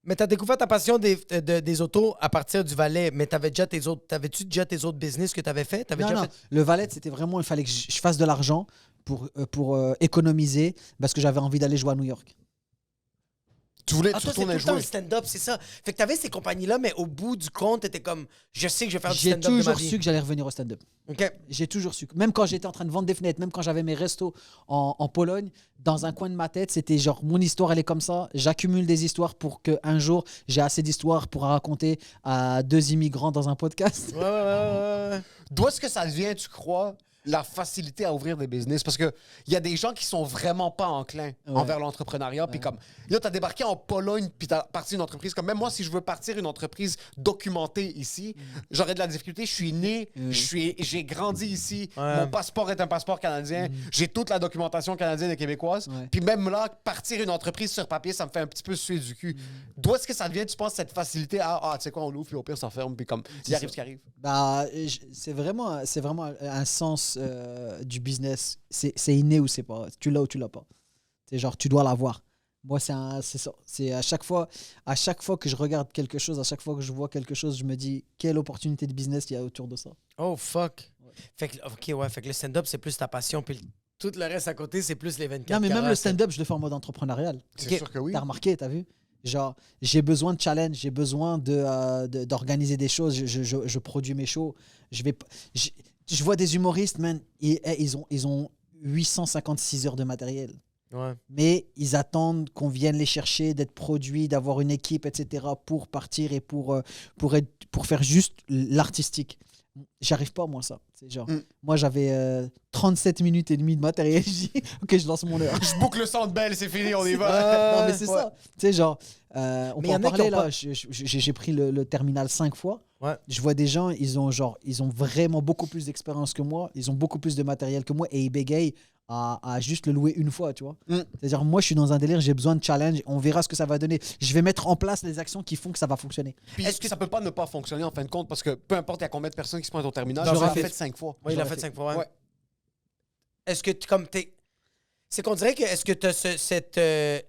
Mais t'as découvert ta passion des autos à partir du Valais, mais t'avais-tu déjà tes autres business que t'avais fait? T'avais Non, déjà non. fait... Le valet, c'était vraiment, il fallait que je fasse de l'argent pour économiser parce que j'avais envie d'aller jouer à New York. Tu voulais Ah, tu toi, c'est tout retourner le temps jouer. le stand-up, c'est ça. Fait que t'avais ces compagnies-là, mais au bout du compte, t'étais comme, je sais que je vais faire du J'ai stand-up de ma toujours vie. su que j'allais revenir au stand-up. OK. J'ai toujours su. Même quand j'étais en train de vendre des fenêtres, même quand j'avais mes restos en Pologne, dans un coin de ma tête, c'était genre mon histoire, elle est comme ça. J'accumule des histoires pour qu'un jour, j'ai assez d'histoires pour raconter à 2 immigrants dans un podcast. Ouais. D'où est-ce que ça vient, tu crois, la facilité à ouvrir des business? Parce qu'il y a des gens qui sont vraiment pas enclins envers l'entrepreneuriat. Puis comme, là, t'as débarqué en Pologne, puis t'as parti une entreprise. Comme même moi, si je veux partir une entreprise documentée ici, j'aurais de la difficulté. Je suis né, j'ai grandi ici. Ouais. Mon passeport est un passeport canadien. J'ai toute la documentation canadienne et québécoise. Ouais. Puis même là, partir une entreprise sur papier, ça me fait un petit peu suer du cul. D'où est-ce que ça vient, tu penses, cette facilité à, tu sais quoi, on l'ouvre, puis au pire, ça ferme, puis comme, il arrive ce qui arrive. Bah, c'est vraiment un sens du business. C'est inné ou c'est pas. Tu l'as ou tu l'as pas. C'est genre, tu dois l'avoir. Moi, c'est ça. C'est à chaque fois que je regarde quelque chose, à chaque fois que je vois quelque chose, je me dis quelle opportunité de business il y a autour de ça. Oh, fuck. Fait que, fait que le stand-up, c'est plus ta passion, puis tout le reste à côté, c'est plus les 24 Non, mais même carats, le stand-up, je le fais en mode entrepreneurial. C'est sûr que oui. T'as remarqué, t'as vu? Genre, j'ai besoin de challenge, j'ai besoin d'organiser des choses. Je produis mes shows. Je vois des humoristes, man, ils ont 856 heures de matériel. Ouais. Mais ils attendent qu'on vienne les chercher, d'être produits, d'avoir une équipe, etc. pour partir et pour faire juste l'artistique. J'arrive pas, moi, ça. C'est genre, moi, j'avais 37 minutes et demie de matériel. Je dis, ok, je lance mon heure. Je boucle le centre belle, c'est fini, on y va. Non, mais c'est ça. Tu sais, genre, on Mais peut y en en a qui parler, ont là. pas- J'ai pris le terminal 5 fois. Ouais. Je vois des gens, ils ont vraiment beaucoup plus d'expérience que moi. Ils ont beaucoup plus de matériel que moi et ils bégayent à juste le louer une fois, tu vois. C'est-à-dire, moi, je suis dans un délire, j'ai besoin de challenge. On verra ce que ça va donner. Je vais mettre en place les actions qui font que ça va fonctionner. Puis est-ce que ça peut pas ne pas fonctionner en fin de compte? Parce que peu importe il y a combien de personnes qui se pointent au terminal, J'aurais j'aurais fait- fait 5 fois. Oui, il l'a J'aurais fait fait. 5 fois, ouais. Ouais. Est-ce que c'est qu'on dirait que est-ce que tu as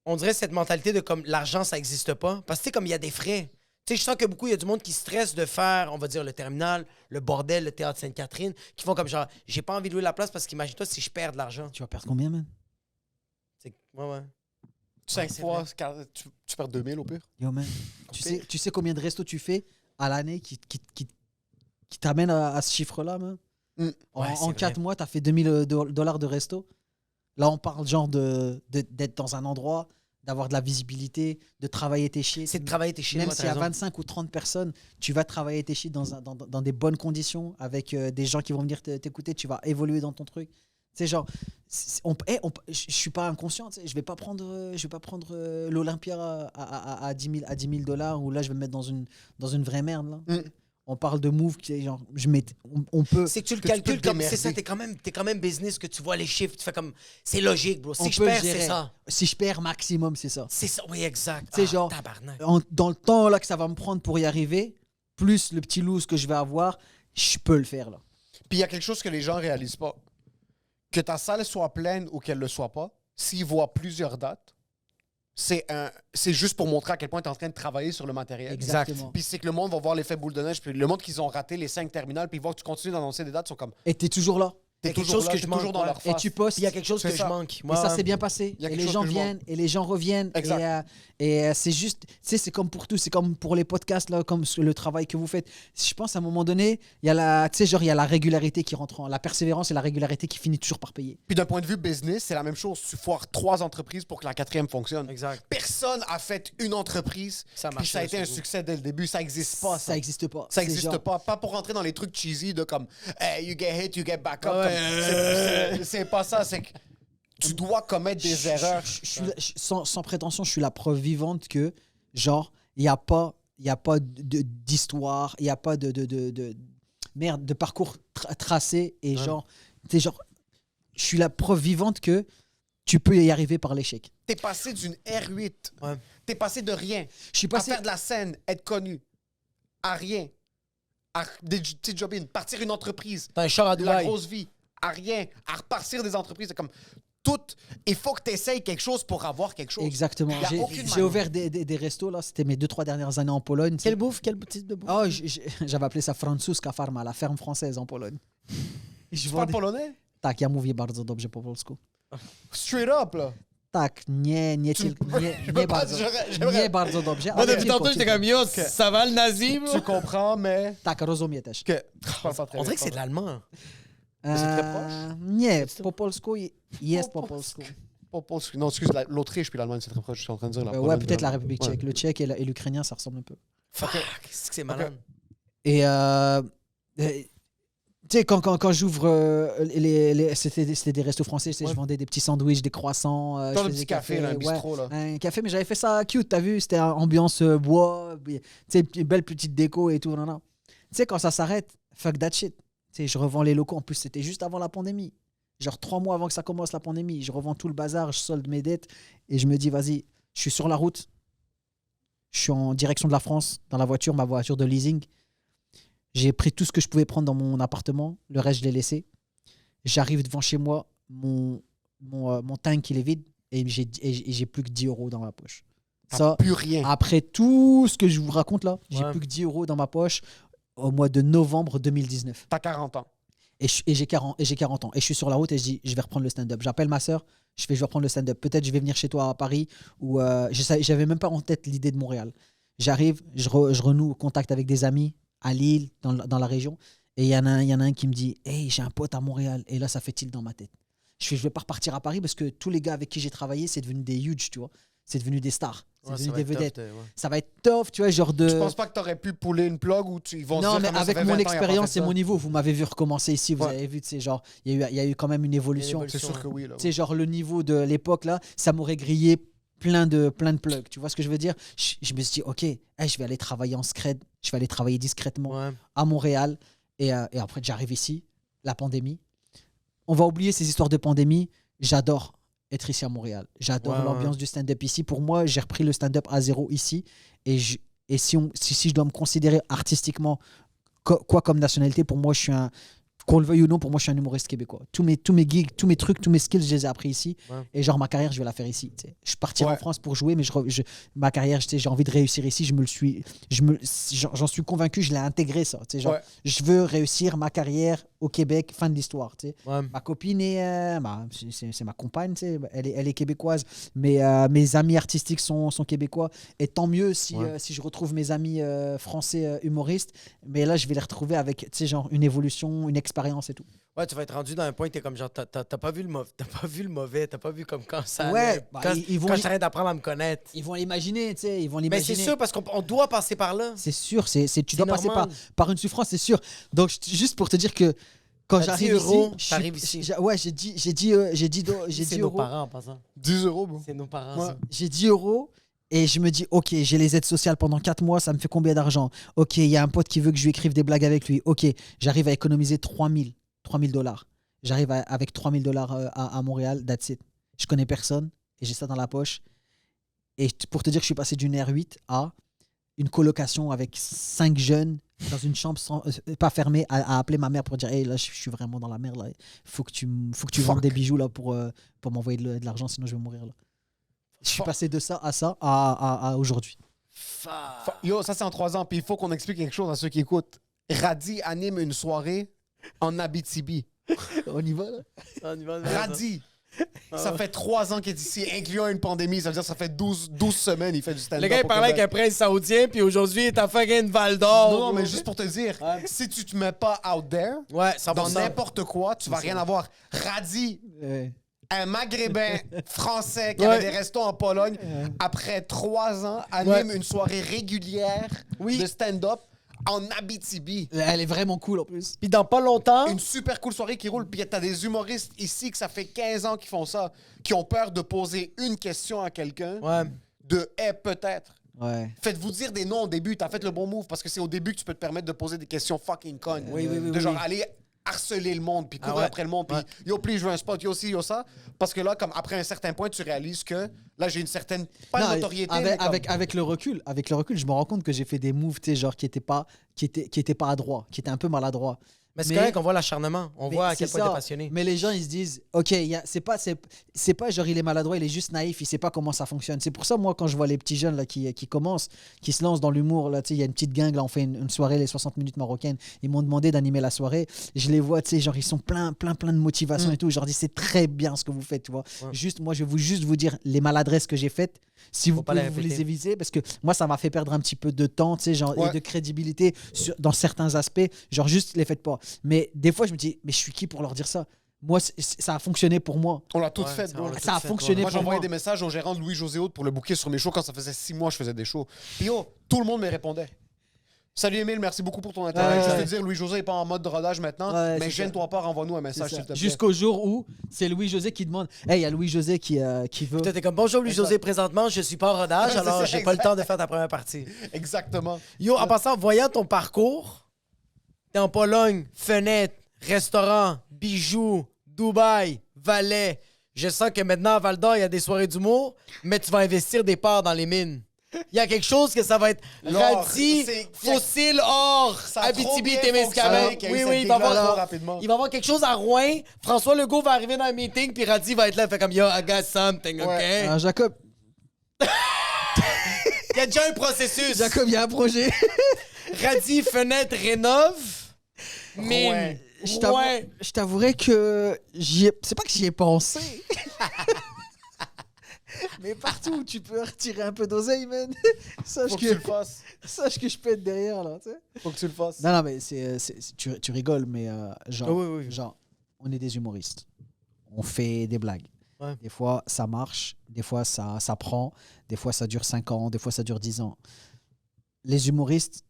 on dirait cette mentalité de comme l'argent ça existe pas parce que tu sais comme il y a des frais. Tu sais, je sens que beaucoup il y a du monde qui stresse de faire, on va dire le terminal, le bordel, le théâtre Sainte-Catherine, qui font comme genre j'ai pas envie de louer la place parce qu'imagine-toi si je perds de l'argent. Tu vas perdre combien, man? Ouais. 5 c'est fois, vrai. tu perds 2000 au pire. Yo, man. Tu sais combien de restos tu fais à l'année qui t'amène à ce chiffre-là, man? Mm. En, Ouais, c'est en 4 vrai. mois, tu as fait $2000 de resto. Là, on parle genre d'être dans un endroit, d'avoir de la visibilité, de travailler tes shit. C'est de travailler tes chiens. Même s'il y a 25 ou 30 personnes, tu vas travailler tes shit dans des bonnes conditions, avec des gens qui vont venir t'écouter, tu vas évoluer dans ton truc. C'est genre, je suis pas inconscient, tu sais, je vais pas prendre l'Olympia à 10 000 dollars où là je vais me mettre dans une vraie merde là. On parle de move qui est genre, on peut. C'est que tu le que tu calcules peux te comme c'est ça, démerder. t'es quand même business que tu vois les chiffres, tu fais comme c'est logique, bro. on Si je peut perds, gérer. c'est ça. Si je perds maximum, c'est ça. C'est ça, oui, exact. C'est genre- Tabarnak. Dans le temps là que ça va me prendre pour y arriver, plus le petit loose que je vais avoir, je peux le faire là. Puis il y a quelque chose que les gens réalisent pas. Que ta salle soit pleine ou qu'elle le soit pas, s'ils voient plusieurs dates, c'est juste pour montrer à quel point tu es en train de travailler sur le matériel. Exactement. Puis c'est que le monde va voir l'effet boule de neige, puis le monde qu'ils ont raté les 5 terminales, puis ils voient que tu continues d'annoncer des dates, ils sont comme Et t'es toujours là. t'es Il y a quelque toujours chose là, que t'es je toujours manque, dans ouais. leur Et face. tu postes. Il y a quelque chose C'est que ça. je manque. Et Moi, ça s'est bien passé. Il y a Et quelque les chose gens que je viennent, et les gens reviennent. Exact. Et c'est juste, tu sais, c'est comme pour tout, c'est comme pour les podcasts, là, comme le travail que vous faites. Je pense à un moment donné, il y a il y a la régularité qui rentre la persévérance et la régularité qui finit toujours par payer. Puis d'un point de vue business, c'est la même chose. Tu foires 3 entreprises pour que la 4e fonctionne. Exact. Personne a fait une entreprise, Ça a puis marché, ça a été un surtout. succès dès le début. Ça n'existe pas, Ça n'existe pas. Ça C'est n'existe genre- pas. Pas pour rentrer dans les trucs cheesy de comme hey, you get hit, you get back up. Ouais. C'est pas ça. C'est que tu dois commettre des erreurs. Sans prétention, je suis la preuve vivante que, genre, il n'y a pas d'histoire, il n'y a pas de parcours tracé. Et genre, je suis la preuve vivante que tu peux y arriver par l'échec. T'es passé d'une R8. Ouais. T'es passé de rien Je suis à passé. faire de la scène, être connu, à rien, à des petits job-in, partir une entreprise, T'as un char à de la Dubaï. grosse vie, à rien, à repartir des entreprises. C'est comme tout. Il faut que tu essayes quelque chose pour avoir quelque chose. Exactement. Il y a J'ai aucune j'ai manière. ouvert des restos, là. C'était mes 2-3 dernières années en Pologne. Quelle bouffe, quelle boutique de bouffe? Oh, j'avais appelé ça Francuska Farma, la ferme française en Pologne. Je Tu parles vendais... polonais? Tak, ja mówię bardzo dobrze po polsku. Straight up, là. Tak, nie bardzo dobrze. Moi, ale depuis tantôt, j'étais comme yo, ça va le nazi, bro? Tu comprends, mais... Tak, rozumie też. Que... Je parle pas très On dirait bien, que c'est de l'allemand. c'est très proche? Nie, po polsku jest po polsku. Non, excuse, l'Autriche puis l'Allemagne, c'est très proche. Je suis en train de dire la Ouais, Pologne, peut-être la République Ouais. tchèque. Le tchèque et l'ukrainien, ça ressemble un peu. Fuck, c'est que c'est malade. Et tu sais, quand j'ouvre, c'était des restos français, tu sais, je vendais des petits sandwichs, des croissants. Dans je le faisais petit des café, cafés, là, un ouais, bistrot, là. un café, mais j'avais fait ça cute, t'as vu? C'était ambiance bois, tu sais, une belle petite déco et tout. Non, non. Tu sais, quand ça s'arrête, fuck that shit. Tu sais, je revends les locaux. En plus, c'était juste avant la pandémie. Genre 3 mois avant que ça commence la pandémie. Je revends tout le bazar, je solde mes dettes et je me dis, vas-y, je suis sur la route. Je suis en direction de la France, dans la voiture, ma voiture de leasing. J'ai pris tout ce que je pouvais prendre dans mon appartement. Le reste, je l'ai laissé. J'arrive devant chez moi. Mon tank, il est vide. Et j'ai plus que 10 € dans ma poche. Ça, Plus rien. après tout ce que je vous raconte là, j'ai Ouais. plus que 10 € dans ma poche au mois de novembre 2019. T'as 40 ans. Et j'ai 40 ans. Et je suis sur la route et je dis, je vais reprendre le stand-up. J'appelle ma sœur. Je vais reprendre le stand-up. Peut-être je vais venir chez toi à Paris. Ou j'avais même pas en tête l'idée de Montréal. J'arrive, je renoue contact avec des amis à Lille, dans la région. Et il y en a un qui me dit, hey, j'ai un pote à Montréal. Et là, ça fait tilt dans ma tête. Je vais pas repartir à Paris parce que tous les gars avec qui j'ai travaillé, c'est devenu des huge, tu vois. C'est devenu des stars. C'est Ouais, devenu ça des va être vedettes. tough, ouais. Ça va être tough, tu vois, genre de... Je pense pas que t'aurais pu pouler une plug ou ils vont se Non, dire mais comment ça avec fait mon 20 ans, il a pas expérience fait et ça. mon niveau, vous m'avez vu recommencer ici, vous Ouais. avez vu, tu sais, genre, il y a eu quand même une évolution. C'est sûr que oui. Là, Tu sais, genre, le niveau de l'époque, là, ça m'aurait grillé plein de plugs. Tu vois ce que je veux dire? Je me suis dit, OK, je vais aller travailler en scred, je vais aller travailler discrètement Ouais. à Montréal. Et après, j'arrive ici, la pandémie. On va oublier ces histoires de pandémie. J'adore être ici à Montréal. J'adore Ouais, l'ambiance du stand-up ici. Pour moi, j'ai repris le stand-up à zéro ici. Et si je dois me considérer artistiquement, quoi comme nationalité, pour moi, je suis un... Qu'on le veuille ou non, pour moi, je suis un humoriste québécois. Tous mes gigs, tous mes trucs, tous mes skills, je les ai appris ici. Ouais. Et genre, ma carrière, je vais la faire ici. Tu sais. Je partirai Ouais. en France pour jouer, mais ma carrière, tu sais, j'ai envie de réussir ici. J'en suis convaincu, je l'ai intégré, ça. Tu sais, genre, Ouais. je veux réussir ma carrière au Québec, fin de l'histoire. Tu sais. Ouais. Ma copine c'est ma compagne, tu sais, elle est québécoise, mais mes amis artistiques sont québécois. Et tant mieux si je retrouve mes amis français humoristes. Mais là, je vais les retrouver avec, tu sais, genre une évolution, une expérience et tout. Ouais, tu vas être rendu dans un point où t'es comme genre, t'as pas vu le mauvais, t'as pas vu comme quand ça Ouais, allait. bah, quand ils vont- quand j'arrête d'apprendre à me connaître. Ils vont l'imaginer, tu sais, ils vont Mais l'imaginer. c'est sûr, parce qu'on doit passer par là. C'est sûr, tu dois passer normal. par une souffrance, c'est sûr. Donc, juste pour te dire que quand T'as j'arrive 10 euros, ici, t'arrives ici. Ouais, j'ai 10 C'est nos euros. parents en passant. 10 €, bon. C'est nos parents. Ouais. ça. J'ai 10 euros et je me dis, OK, j'ai les aides sociales pendant 4 mois, ça me fait combien d'argent? OK, il y a un pote qui veut que je lui écrive des blagues avec lui. OK, j'arrive à économiser 3 000 $. J'arrive avec 3 000 $ à Montréal, that's it. Je connais personne et j'ai ça dans la poche. Et pour te dire que je suis passé d'une R8 à une colocation avec 5 jeunes dans une chambre pas fermée à appeler ma mère pour dire, hey, là, je suis vraiment dans la merde. Il faut que tu vendes des bijoux là, pour m'envoyer de l'argent, sinon je vais mourir. Là. Je suis passé de ça à aujourd'hui. Yo, ça c'est en 3 ans. Puis il faut qu'on explique quelque chose à ceux qui écoutent. Radi anime une soirée en Abitibi. On y va, là? On y va, on y va, ça. Radi, ça fait 3 ans qu'il est ici, incluant une pandémie. Ça veut dire que ça fait 12 semaines il fait du stand-up. Le gars, il au parlait avec Québec. un prince saoudien, puis aujourd'hui, il est à fucking Val d'Or. Non, mais juste pour te dire, si tu te mets pas out there, Ouais, 100%. dans n'importe quoi, tu vas rien avoir. Radi, un Maghrébin français qui avait des restos en Pologne, après 3 ans, anime une soirée régulière de stand-up en Abitibi. Elle est vraiment cool en plus. Puis dans pas longtemps, Une super cool soirée qui roule. Puis t'as des humoristes ici que ça fait 15 ans qu'ils font ça, qui ont peur de poser une question à quelqu'un ouais. de « peut-être ». Ouais. Faites-vous dire des noms au début. T'as fait le bon move parce que c'est au début que tu peux te permettre de poser des questions fucking connes. Oui, de genre aller harceler le monde, puis courir ouais. après le monde, puis yo, please, je veux un spot, yo, ci, yo, ça. Parce que là, comme après un certain point, tu réalises que là, j'ai une certaine, pas Non, de notoriété, mais comme- avec le recul, je me rends compte que j'ai fait des moves, tu sais, genre qui étaient pas adroits, qui étaient un peu maladroits. Mais c'est correct qu'on voit l'acharnement. On Mais voit à c'est quel point t'es ça. passionné. Mais les gens, ils se disent, OK, c'est pas genre il est maladroit, il est juste naïf, il sait pas comment ça fonctionne. C'est pour ça, moi, quand je vois les petits jeunes là, qui commencent, qui se lancent dans l'humour, là, tu sais, il y a une petite gang, là, on fait une soirée, les 60 minutes marocaines, ils m'ont demandé d'animer la soirée. Je les vois, tu sais, genre, ils sont plein de motivation et tout. Je leur dis, c'est très bien ce que vous faites, tu vois. Ouais. Juste, moi, je vais juste vous dire les maladresses que j'ai faites. Si vous pas pouvez les vous répéter. les éviter, parce que moi, ça m'a fait perdre un petit peu de temps, tu sais, genre, Ouais. et de crédibilité dans certains aspects. Genre, juste les faites pas. Mais des fois, je me dis, mais je suis qui pour leur dire ça? Moi, ça a fonctionné pour moi. On l'a tout Ouais, fait, ça, bro. on l'a tout Ça a fait, fonctionné Moi, pour j'envoyais moi. des messages au gérant de Louis-José Haute pour le booker sur mes shows quand ça faisait 6 mois que je faisais des shows. Puis yo, tout le monde me répondait. Salut Emile, merci beaucoup pour ton intérêt. Ouais, Juste ouais. te dire, Louis-José n'est pas en mode de rodage maintenant, Ouais, mais c'est gêne-toi pas, renvoie-nous un C'est message, ça. s'il te plaît. Jusqu'au jour où c'est Louis-José qui demande Hey, il y a Louis-José qui veut. Toi, t'es comme bonjour Louis-José, présentement, je suis pas en rodage, C'est alors ça, j'ai pas le exact. temps de faire ta première partie. Exactement. Yo, en passant, voyant ton parcours, t'es en Pologne, fenêtre, restaurant, bijoux, Dubaï, Valais. Je sens que maintenant à Val d'Or, il y a des soirées d'humour, mais tu vas investir des parts dans les mines. Il y a quelque chose que ça va être L'or, radis, c'est- fossile, or, Ça a trop Abitibi, bien Témiscamingue. fonctionné qu'il y a eu Oui, cette oui, il va ligue-là trop avoir rapidement. il va avoir quelque chose à Rouen. François Legault va arriver dans un meeting, puis Radis va être là, fait comme yo, I got something, OK? Ouais. Alors, Jacob, Il y a déjà un processus. Jacob, il y a un projet. Radis, fenêtre, rénove, mine. Ouais. Je t'avouerais que c'est pas que j'y ai pensé. Mais partout où tu peux retirer un peu d'oseille, man, sache Faut que tu le que, fasses. sache que je peux être derrière, là, tu sais. Faut que tu le fasses. Non, mais tu rigoles, mais genre, Oui, oui. genre, on est des humoristes. On fait des blagues. Ouais. Des fois, ça marche. Des fois, ça prend. Des fois, ça dure 5 ans. Des fois, ça dure 10 ans. Les humoristes,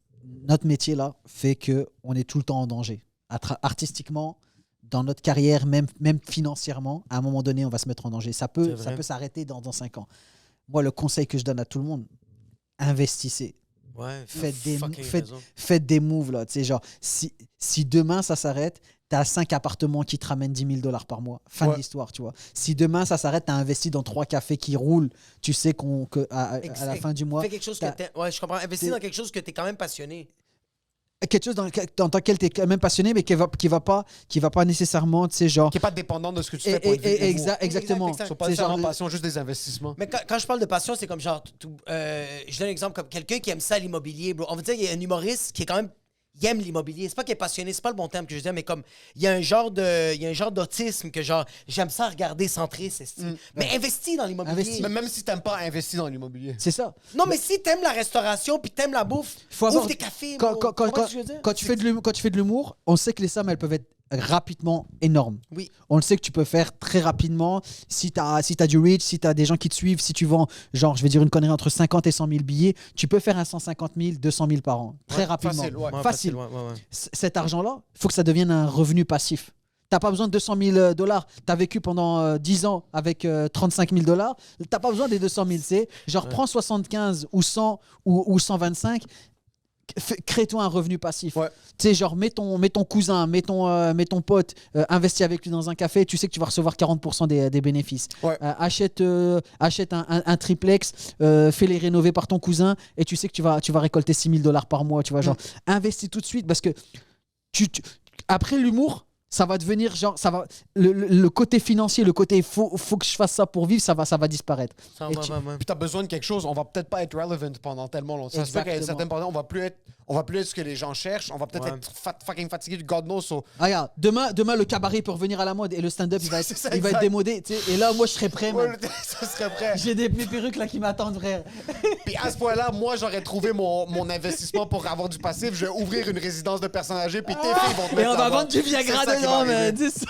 notre métier, là, fait qu'on est tout le temps en danger. Artistiquement, dans notre carrière, même financièrement, à un moment donné, on va se mettre en danger. Ça C'est peut vrai. s'arrêter dans 5 ans. Moi, le conseil que je donne à tout le monde, investissez. Ouais, Faites fucking faites des moves, là. Tu sais, genre, si demain, ça s'arrête, t'as 5 appartements qui te ramènent 10 000 $ par mois. Fin de Ouais. l'histoire, tu vois. Si demain, ça s'arrête, t'as investi dans 3 cafés qui roulent, tu sais à la fin du mois, Fais quelque chose que t'as- t'aimes. Ouais, je comprends. Investis t'es- dans quelque chose que t'es quand même passionné. quelque chose dans lequel tu es quand même passionné, mais qui va pas nécessairement, tu sais, genre. Qui n'est pas dépendant de ce que tu fais pour une vie. Exactement. Exact. Ils sont pas C'est nécessairement genre- passion, juste des investissements. Mais quand je parle de passion, c'est comme genre. Je donne un exemple comme quelqu'un qui aime ça, l'immobilier, bro. On va dire qu'il y a un humoriste qui est quand même. Il aime l'immobilier. C'est pas qu'il est passionné, c'est pas le bon terme que je dis, mais comme. Il y a un genre d'autisme que genre. J'aime ça regarder centré, c'est style. Mais investis dans l'immobilier. Investis. Mais même si t'aimes pas investir dans l'immobilier. C'est ça. Non, mais si t'aimes la restauration puis t'aimes la bouffe, Faut ouvre avoir- des cafés, Quand, bro. quand- quand- Comprends quand- ce que je veux dire? quand tu fais de l'humour, on sait que les sommes, elles peuvent être rapidement énormes. Oui. On le sait que tu peux faire très rapidement. Si tu as du reach, si tu as des gens qui te suivent, si tu vends, genre, je vais dire une connerie, entre 50 et 100 000 billets, tu peux faire un 150 000, 200 000 par an. Très rapidement. facile, ouais. Ouais, Facile. ouais. Cet argent-là, il faut que ça devienne un revenu passif. T'as pas besoin de 200 000 $. Tu as vécu pendant 10 ans avec 35 000 $. T'as pas besoin des 200 000. C'est genre, prends 75 ou 100 ou 125. Crée-toi un revenu passif. Ouais. Tu sais, genre, mets ton cousin, mets ton pote, investis avec lui dans un café, tu sais que tu vas recevoir 40% des bénéfices. Ouais. Achète un triplex, fais-les rénover par ton cousin et tu sais que tu vas récolter 6 000 $ par mois. Tu vois, genre, investis tout de suite parce que après l'humour, ça va devenir genre, le côté financier, le côté faut que je fasse ça pour vivre, ça va disparaître. Et tu- Puis t'as besoin de quelque chose, on va peut-être pas être relevant pendant tellement longtemps. Ça se fait qu'à Exactement. certaines périodes, on va plus être ce que les gens cherchent, on va peut-être Ouais. être fucking fatigué du God knows. So, Ah, regarde, demain le cabaret peut revenir à la mode et le stand-up il va C'est ça, être exact. démodé. Tu sais, et là, moi, je serais prêt, man. ça serait prêt. J'ai mes perruques là qui m'attendent, frère. Puis à ce point-là, moi, j'aurais trouvé mon investissement pour avoir du passif. Je vais ouvrir une résidence de personnes âgées, puis tes filles vont te Et mettre on va là-bas. vendre du Viagra C'est ça qui va dedans, arriver. man. C'est ça.